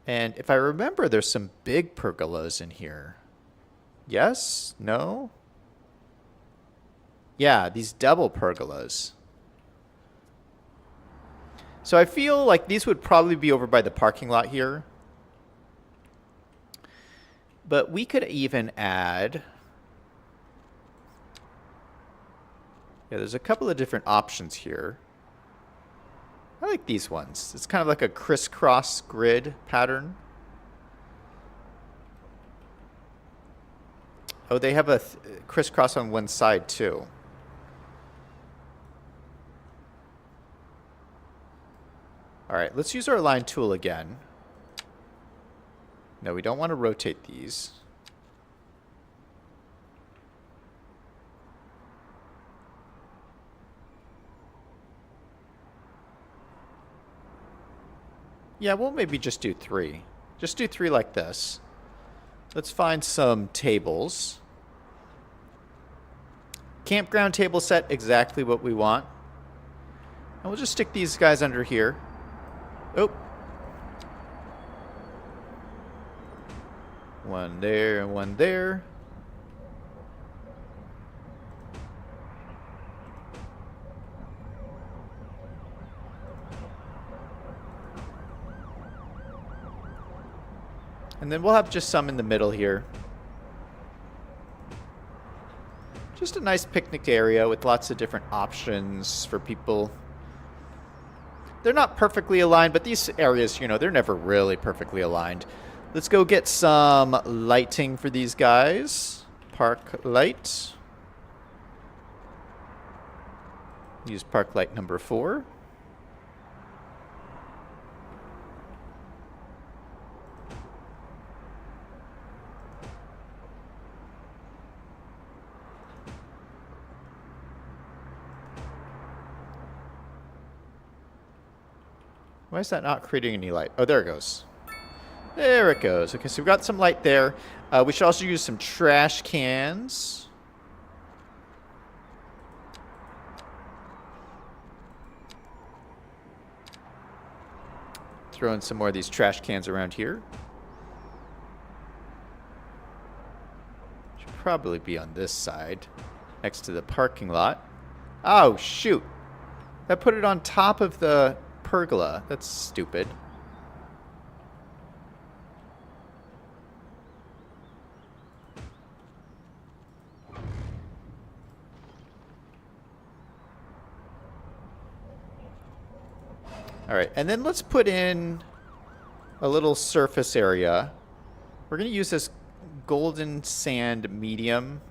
And if I remember, there's some big pergolas in here. Yes? No? Yeah, these double pergolas. So I feel like these would probably be over by the parking lot here. But we could even add... Yeah, there's a couple of different options here. I like these ones. It's kind of like a crisscross grid pattern. Oh, they have a crisscross on one side too. All right, let's use our line tool again. No, we don't want to rotate these. Yeah, we'll maybe just do 3. Just do 3 like this. Let's find some tables. Campground table set, exactly what we want. And we'll just stick these guys under here. Oh. One there and one there. And then we'll have just some in the middle here. Just a nice picnic area with lots of different options for people. They're not perfectly aligned, but these areas, you know, they're never really perfectly aligned. Let's go get some lighting for these guys. Park light. Use park light number 4. Why is that not creating any light? Oh, there it goes. There it goes. Okay, so we've got some light there. We should also use some trash cans. Throw in some more of these trash cans around here. Should probably be on this side, next to the parking lot. Oh, shoot. That put it on top of the pergola. That's stupid. All right, and then let's put in a little surface area. We're going to use this golden sand medium.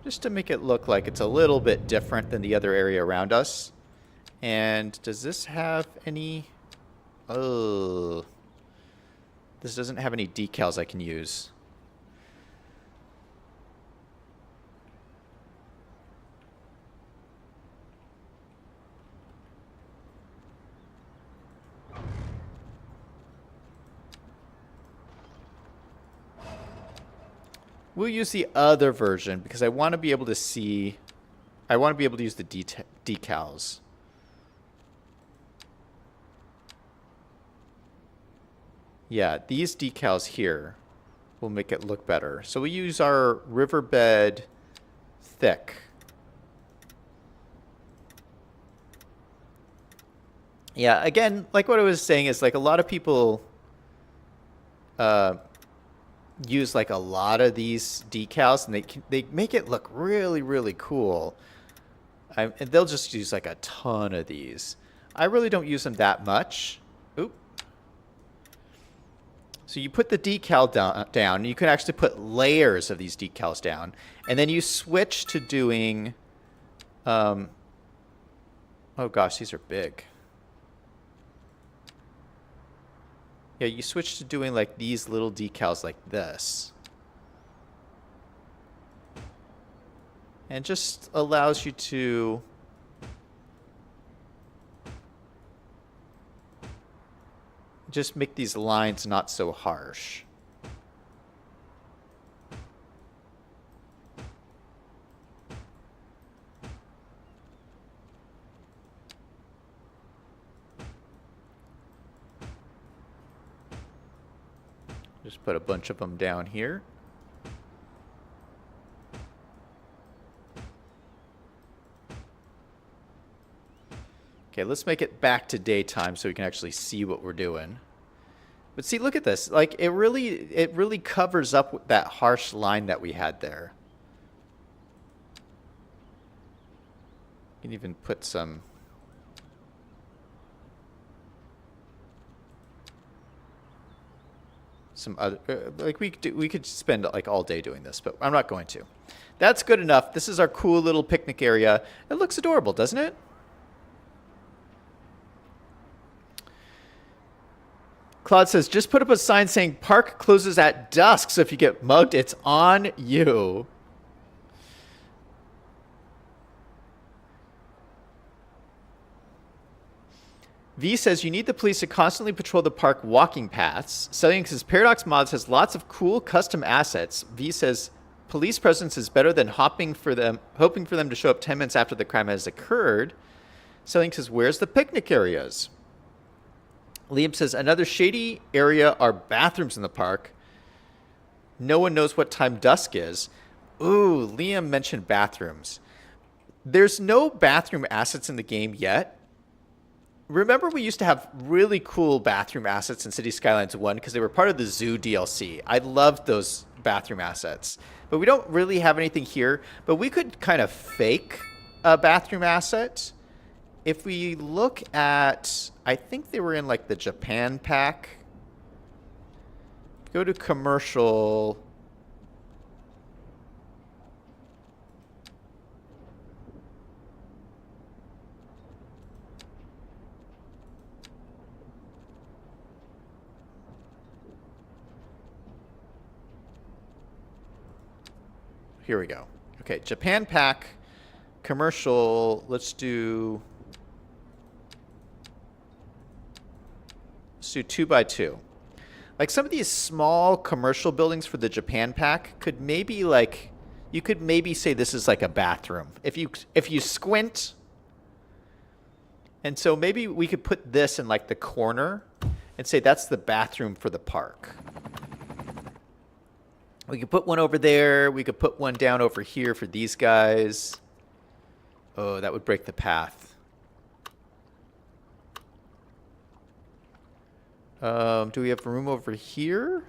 Just to make it look like it's a little bit different than the other area around us. And does this have any... Oh... This doesn't have any decals I can use. We'll use the other version because I want to be able to see... I want to be able to use the decals. Yeah, these decals here will make it look better. So we use our riverbed thick. Yeah, again, like what I was saying is like a lot of people use like a lot of these decals and they make it look really, really cool. And they'll just use like a ton of these. I really don't use them that much. Oop. So you put the decal down, you can actually put layers of these decals down, and then you switch to doing, oh gosh, these are big. Yeah, you switch to doing like these little decals like this. And just allows you to just make these lines not so harsh. Just put a bunch of them down here. Okay, let's make it back to daytime so we can actually see what we're doing. But see, look at this. Like it really covers up that harsh line that we had there. You can even put some other like we could spend like all day doing this, but I'm not going to. That's good enough. This is our cool little picnic area. It looks adorable, doesn't it? Claude says, just put up a sign saying park closes at dusk, so if you get mugged, it's on you. V says, you need the police to constantly patrol the park walking paths. Selling says, Paradox Mods has lots of cool custom assets. V says, police presence is better than hoping for them to show up 10 minutes after the crime has occurred. Selling says, where's the picnic areas? Liam says, another shady area are bathrooms in the park. No one knows what time dusk is. Ooh, Liam mentioned bathrooms. There's no bathroom assets in the game yet. Remember we used to have really cool bathroom assets in Cities Skylines 1 because they were part of the Zoo DLC. I loved those bathroom assets. But we don't really have anything here. But we could kind of fake a bathroom asset. If we look at, I think they were in like the Japan pack. Go to commercial. Here we go. Okay, Japan pack, commercial, let's do 2x2. Like some of these small commercial buildings for the Japan pack could maybe like you could maybe say this is like a bathroom. If you squint, and so maybe we could put this in like the corner and say that's the bathroom for the park. We could put one over there. We could put one down over here for these guys. Oh, that would break the path. Do we have room over here?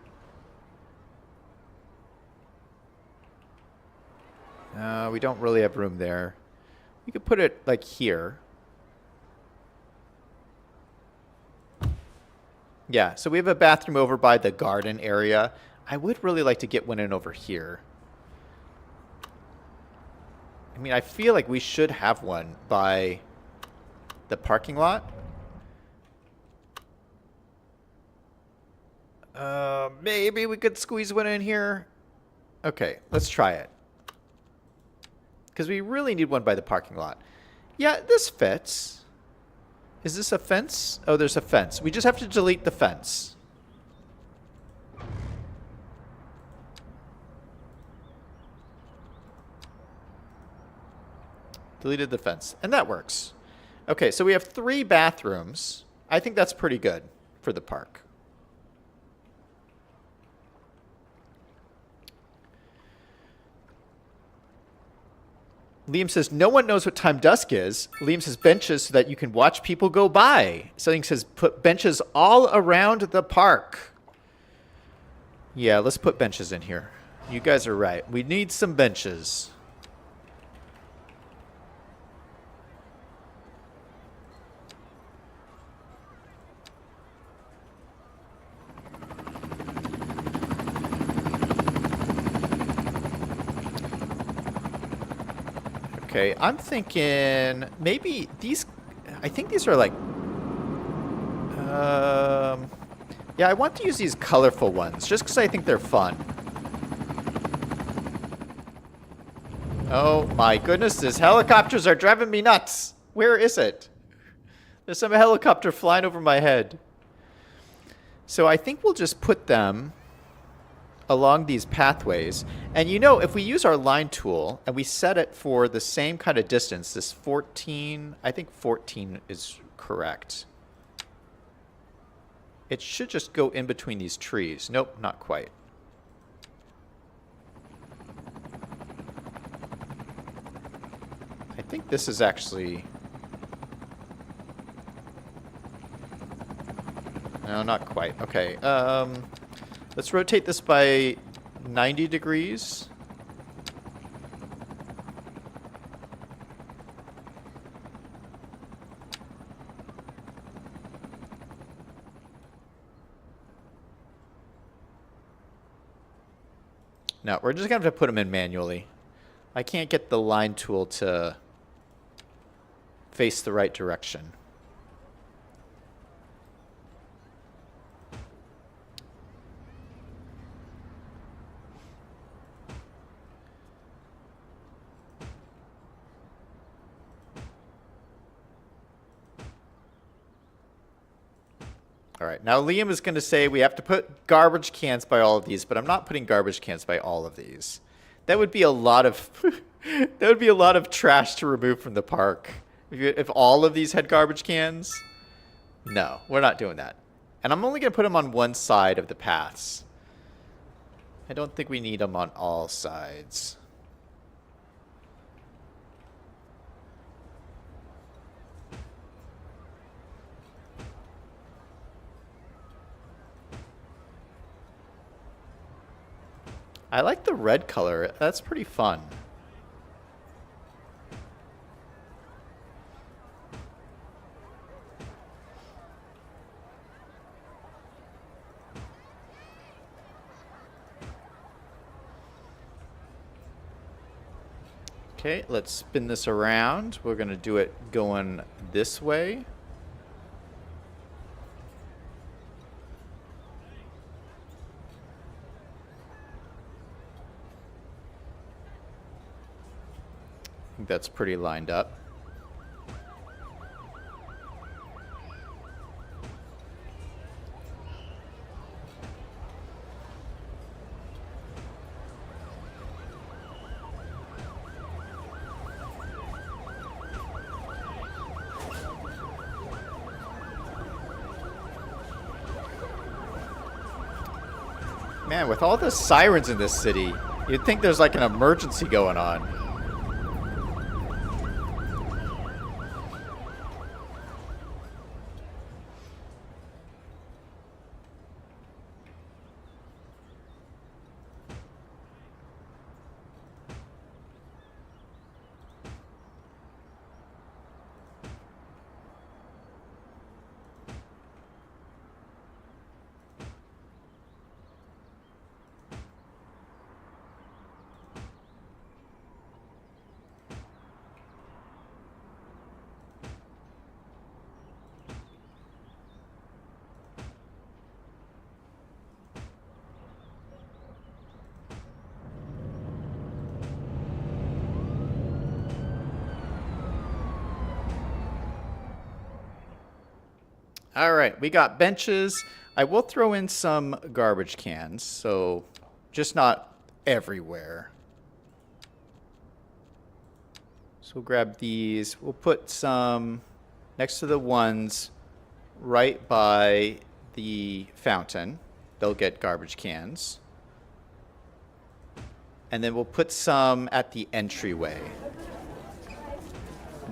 We don't really have room there. We could put it like here. Yeah, so we have a bathroom over by the garden area. I would really like to get one in over here. I mean, I feel like we should have one by the parking lot. Maybe we could squeeze one in here. Okay, let's try it. Because we really need one by the parking lot. Yeah, this fits. Is this a fence? Oh, there's a fence. We just have to delete the fence. Deleted the fence. And that works. Okay, so we have 3 bathrooms. I think that's pretty good for the park. Liam says, no one knows what time dusk is. Liam says, benches so that you can watch people go by. Something says, put benches all around the park. Yeah, let's put benches in here. You guys are right. We need some benches. Okay, I'm thinking maybe these, I think these are like, yeah, I want to use these colorful ones just because I think they're fun. Oh my goodness, these helicopters are driving me nuts. Where is it? There's some helicopter flying over my head. So I think we'll just put them along these pathways. And you know, if we use our line tool and we set it for the same kind of distance, this 14, I think 14 is correct. It should just go in between these trees. Nope, not quite. I think this is actually... No, not quite. Okay, let's rotate this by 90 degrees. No, we're just going to have to put them in manually. I can't get the line tool to face the right direction. All right, now Liam is going to say we have to put garbage cans by all of these, but I'm not putting garbage cans by all of these. That would be a lot of that would be a lot of trash to remove from the park. If all of these had garbage cans, no, we're not doing that. And I'm only going to put them on one side of the paths. I don't think we need them on all sides. I like the red color. That's pretty fun. Okay, let's spin this around. We're going to do it going this way. I think that's pretty lined up. Man, with all the sirens in this city, you'd think there's like an emergency going on. All right, we got benches. I will throw in some garbage cans, so just not everywhere. So we'll grab these. We'll put some next to the ones right by the fountain. They'll get garbage cans. And then we'll put some at the entryway.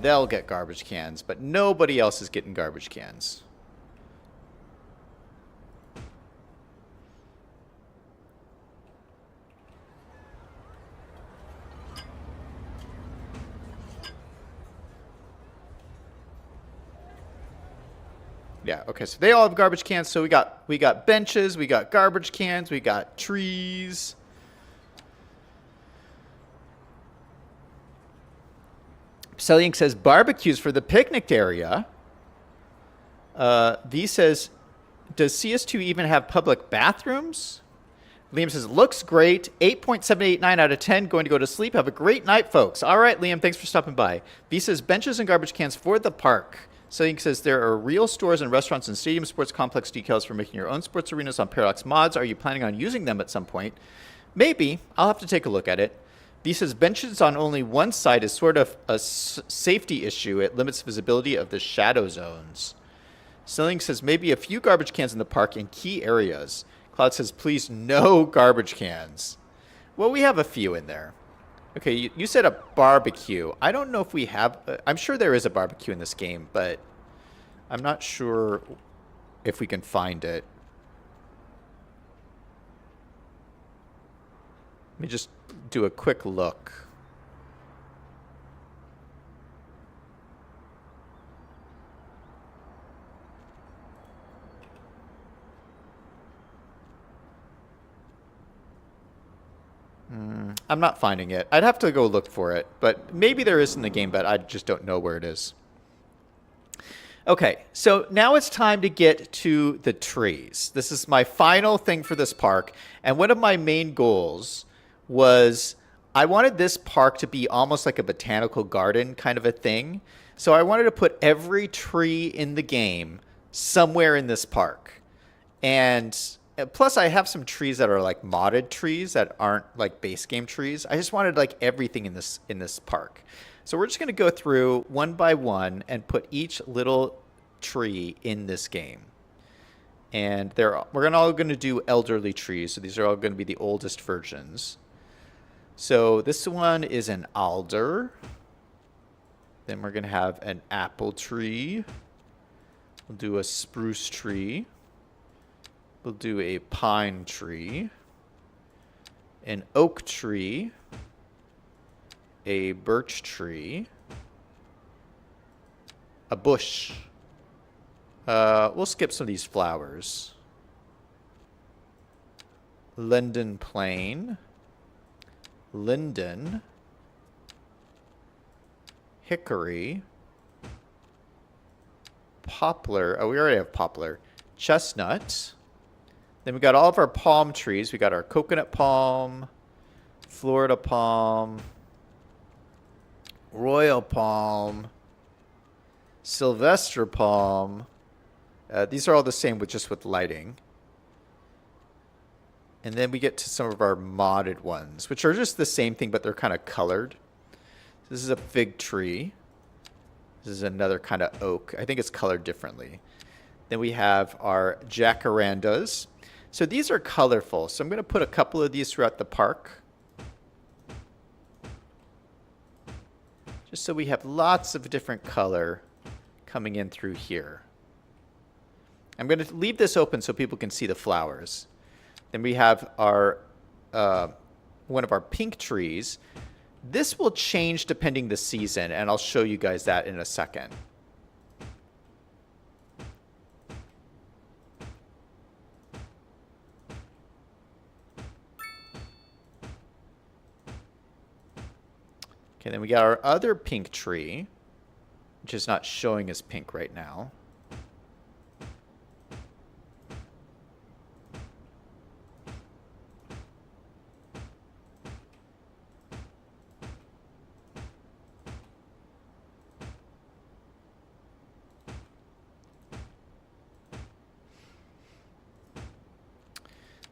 They'll get garbage cans, but nobody else is getting garbage cans. Yeah, okay, so they all have garbage cans. So we got benches, we got garbage cans, we got trees. Selling says barbecues for the picnic area. V says, does CS2 even have public bathrooms? Liam says, looks great. 8.789 out of 10. Going to go to sleep. Have a great night, folks. All right, Liam, thanks for stopping by. V says, benches and garbage cans for the park. Selling says, there are real stores and restaurants and stadium sports complex decals for making your own sports arenas on Paradox Mods. Are you planning on using them at some point? Maybe. I'll have to take a look at it. V says, benches on only one side is sort of a safety issue. It limits visibility of the shadow zones. Selling says, maybe a few garbage cans in the park in key areas. Cloud says, please, no garbage cans. Well, we have a few in there. Okay, you said a barbecue. I don't know if we have... I'm sure there is a barbecue in this game, but I'm not sure if we can find it. Let me just do a quick look. I'm not finding it. I'd have to go look for it, but maybe there is in the game, but I just don't know where it is. Okay, so now it's time to get to the trees. This is my final thing for this park, and one of my main goals was I wanted this park to be almost like a botanical garden kind of a thing. So I wanted to put every tree in the game somewhere in this park. And plus, I have some trees that are like modded trees that aren't like base game trees. I just wanted like everything in this park. So we're just going to go through one by one and put each little tree in this game. And we're all going to do elderly trees. So these are all going to be the oldest versions. So this one is an alder. Then we're going to have an apple tree. We'll do a spruce tree. We'll do a pine tree, an oak tree, a birch tree, a bush. We'll skip some of these flowers. Linden plane, linden, hickory, poplar. Oh, we already have poplar. Chestnut. Then we got all of our palm trees. We got our coconut palm, Florida palm, royal palm, Sylvester palm. These are all the same with lighting. And then we get to some of our modded ones, which are just the same thing, but they're kind of colored. This is a fig tree. This is another kind of oak. I think it's colored differently. Then we have our jacarandas. So these are colorful. So I'm going to put a couple of these throughout the park. Just so we have lots of different color coming in through here. I'm going to leave this open so people can see the flowers. Then we have our one of our pink trees. This will change depending the season, and I'll show you guys that in a second. Okay, then we got our other pink tree, which is not showing as pink right now.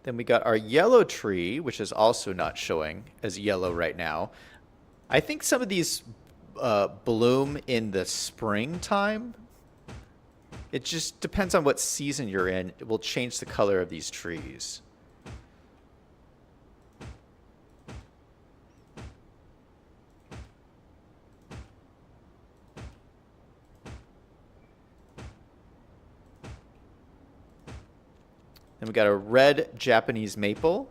Then we got our yellow tree, which is also not showing as yellow right now. I think some of these bloom in the springtime. It just depends on what season you're in. It will change the color of these trees. Then we got a red Japanese maple.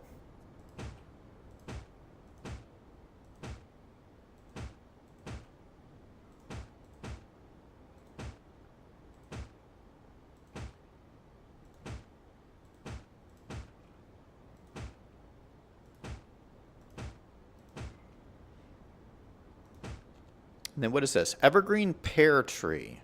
And then what is this? Evergreen pear tree.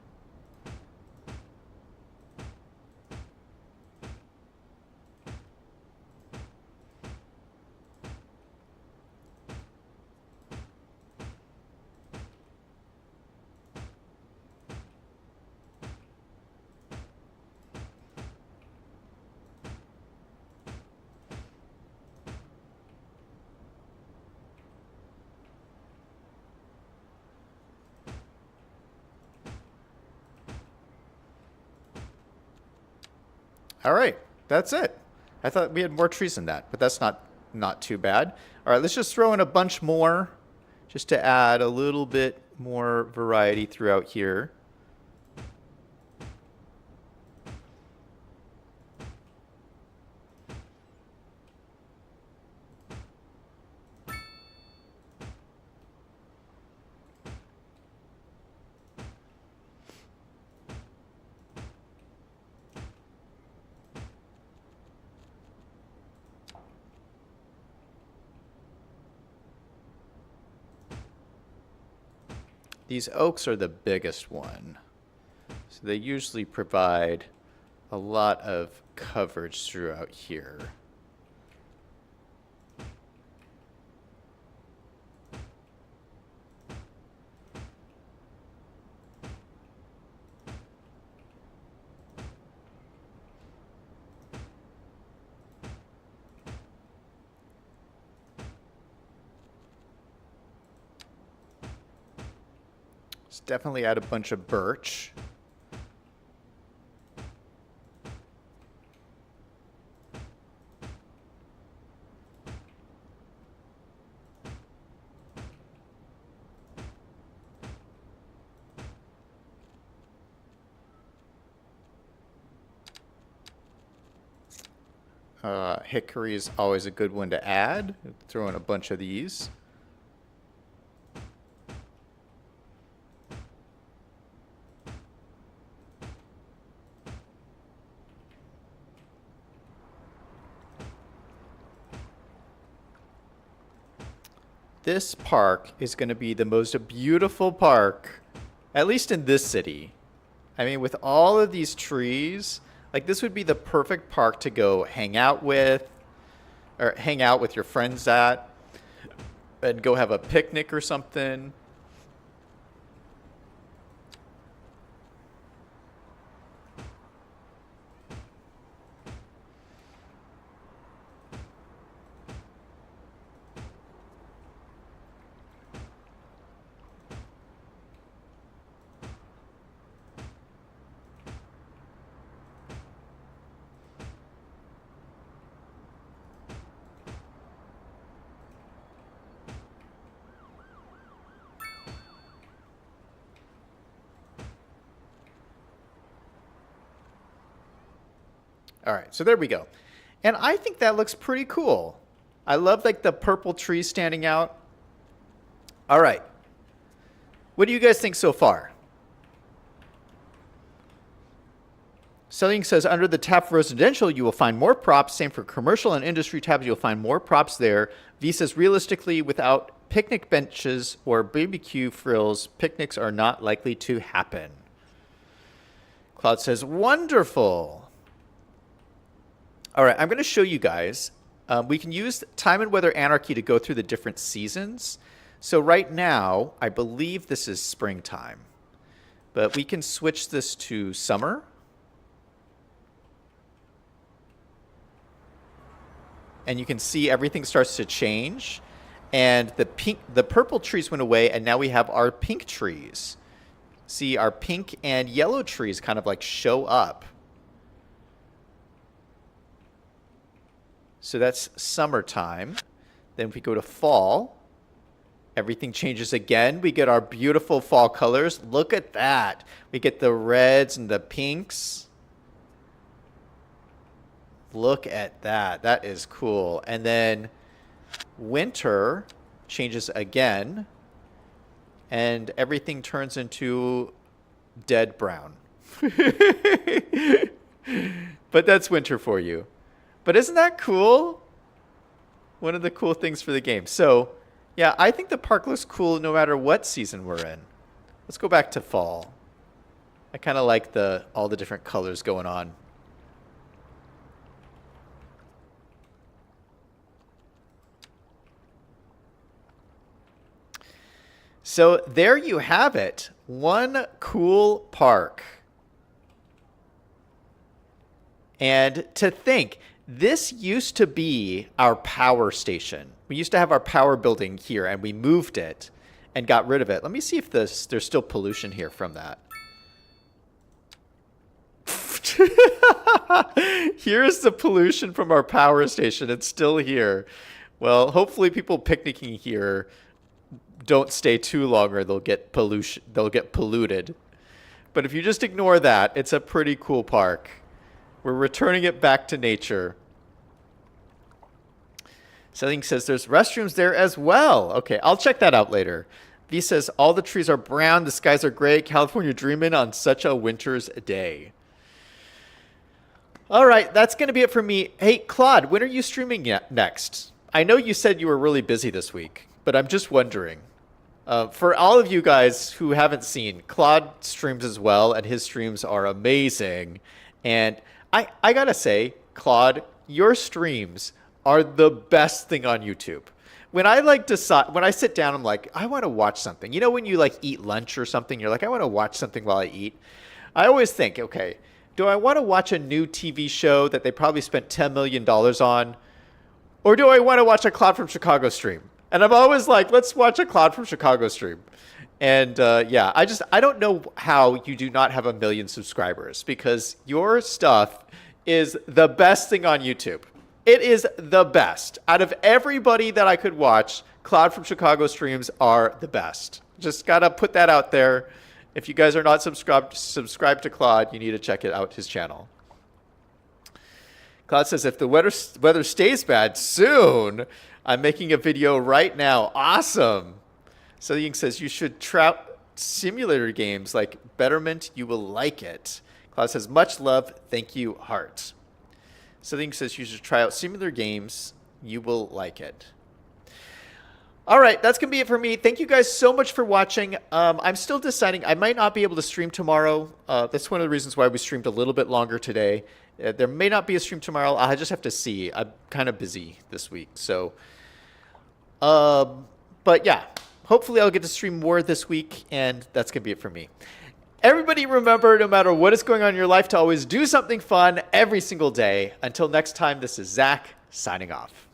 All right, that's it. I thought we had more trees than that, but that's not too bad. All right, let's just throw in a bunch more just to add a little bit more variety throughout here. These oaks are the biggest one. So they usually provide a lot of coverage throughout here. Let's definitely add a bunch of birch. Hickory is always a good one to add. Throw in a bunch of these. This park is going to be the most beautiful park, at least in this city. I mean, with all of these trees, like this would be the perfect park to go hang out with, or hang out with your friends at, and go have a picnic or something. All right, so there we go. And I think that looks pretty cool. I love like the purple trees standing out. All right. What do you guys think so far? Selling says under the tab for residential, you will find more props. Same for commercial and industry tabs. You'll find more props there. V says realistically, without picnic benches or barbecue frills, picnics are not likely to happen. Cloud says wonderful. All right, I'm going to show you guys. We can use time and weather anarchy to go through the different seasons. So right now, I believe this is springtime, but we can switch this to summer. And you can see everything starts to change. And the purple trees went away, and now we have our pink trees. See, our pink and yellow trees kind of like show up. So that's summertime. Then if we go to fall, everything changes again. We get our beautiful fall colors. Look at that. We get the reds and the pinks. Look at that. That is cool. And then winter changes again, and everything turns into dead brown. But that's winter for you. But isn't that cool? One of the cool things for the game. So, yeah, I think the park looks cool no matter what season we're in. Let's go back to fall. I kind of like all the different colors going on. So there you have it. One cool park. And to think, this used to be our power station. We used to have our power building here, and we moved it and got rid of it. Let me see if there's still pollution here from that. Here's the pollution from our power station. It's still here. Well, hopefully people picnicking here don't stay too long, or they'll get polluted. But if you just ignore that, it's a pretty cool park. We're returning it back to nature. Selling says there's restrooms there as well. Okay, I'll check that out later. V says all the trees are brown, the skies are gray. California dreaming on such a winter's day. All right, that's going to be it for me. Hey, Claude, when are you streaming next? I know you said you were really busy this week, but I'm just wondering. For all of you guys who haven't seen, Claude streams as well, and his streams are amazing. And I gotta say, Claude, your streams are the best thing on YouTube. When I sit down, I'm like, I want to watch something. You know, when you like eat lunch or something, you're like, I want to watch something while I eat. I always think, okay, do I want to watch a new TV show that they probably spent $10 million on? Or do I want to watch a Claude from Chicago stream? And I'm always like, let's watch a Claude from Chicago stream. And yeah, I don't know how you do not have 1 million subscribers, because your stuff is the best thing on YouTube. It is the best. Out of everybody that I could watch, Claude from Chicago streams are the best. Just got to put that out there. If you guys are not subscribed to Claude, you need to check it out, his channel. Claude says, if the weather stays bad soon, I'm making a video right now. Awesome. So Ying says, you should try simulator games like Betterment. You will like it. Claude says, much love. Thank you, heart. So Ying says, you should try out simulator games. You will like it. All right, that's going to be it for me. Thank you guys so much for watching. I'm still deciding. I might not be able to stream tomorrow. That's one of the reasons why we streamed a little bit longer today. There may not be a stream tomorrow. I just have to see. I'm kind of busy this week. So, but yeah, hopefully I'll get to stream more this week, and that's going to be it for me. Everybody remember, no matter what is going on in your life, to always do something fun every single day. Until next time, this is Zach signing off.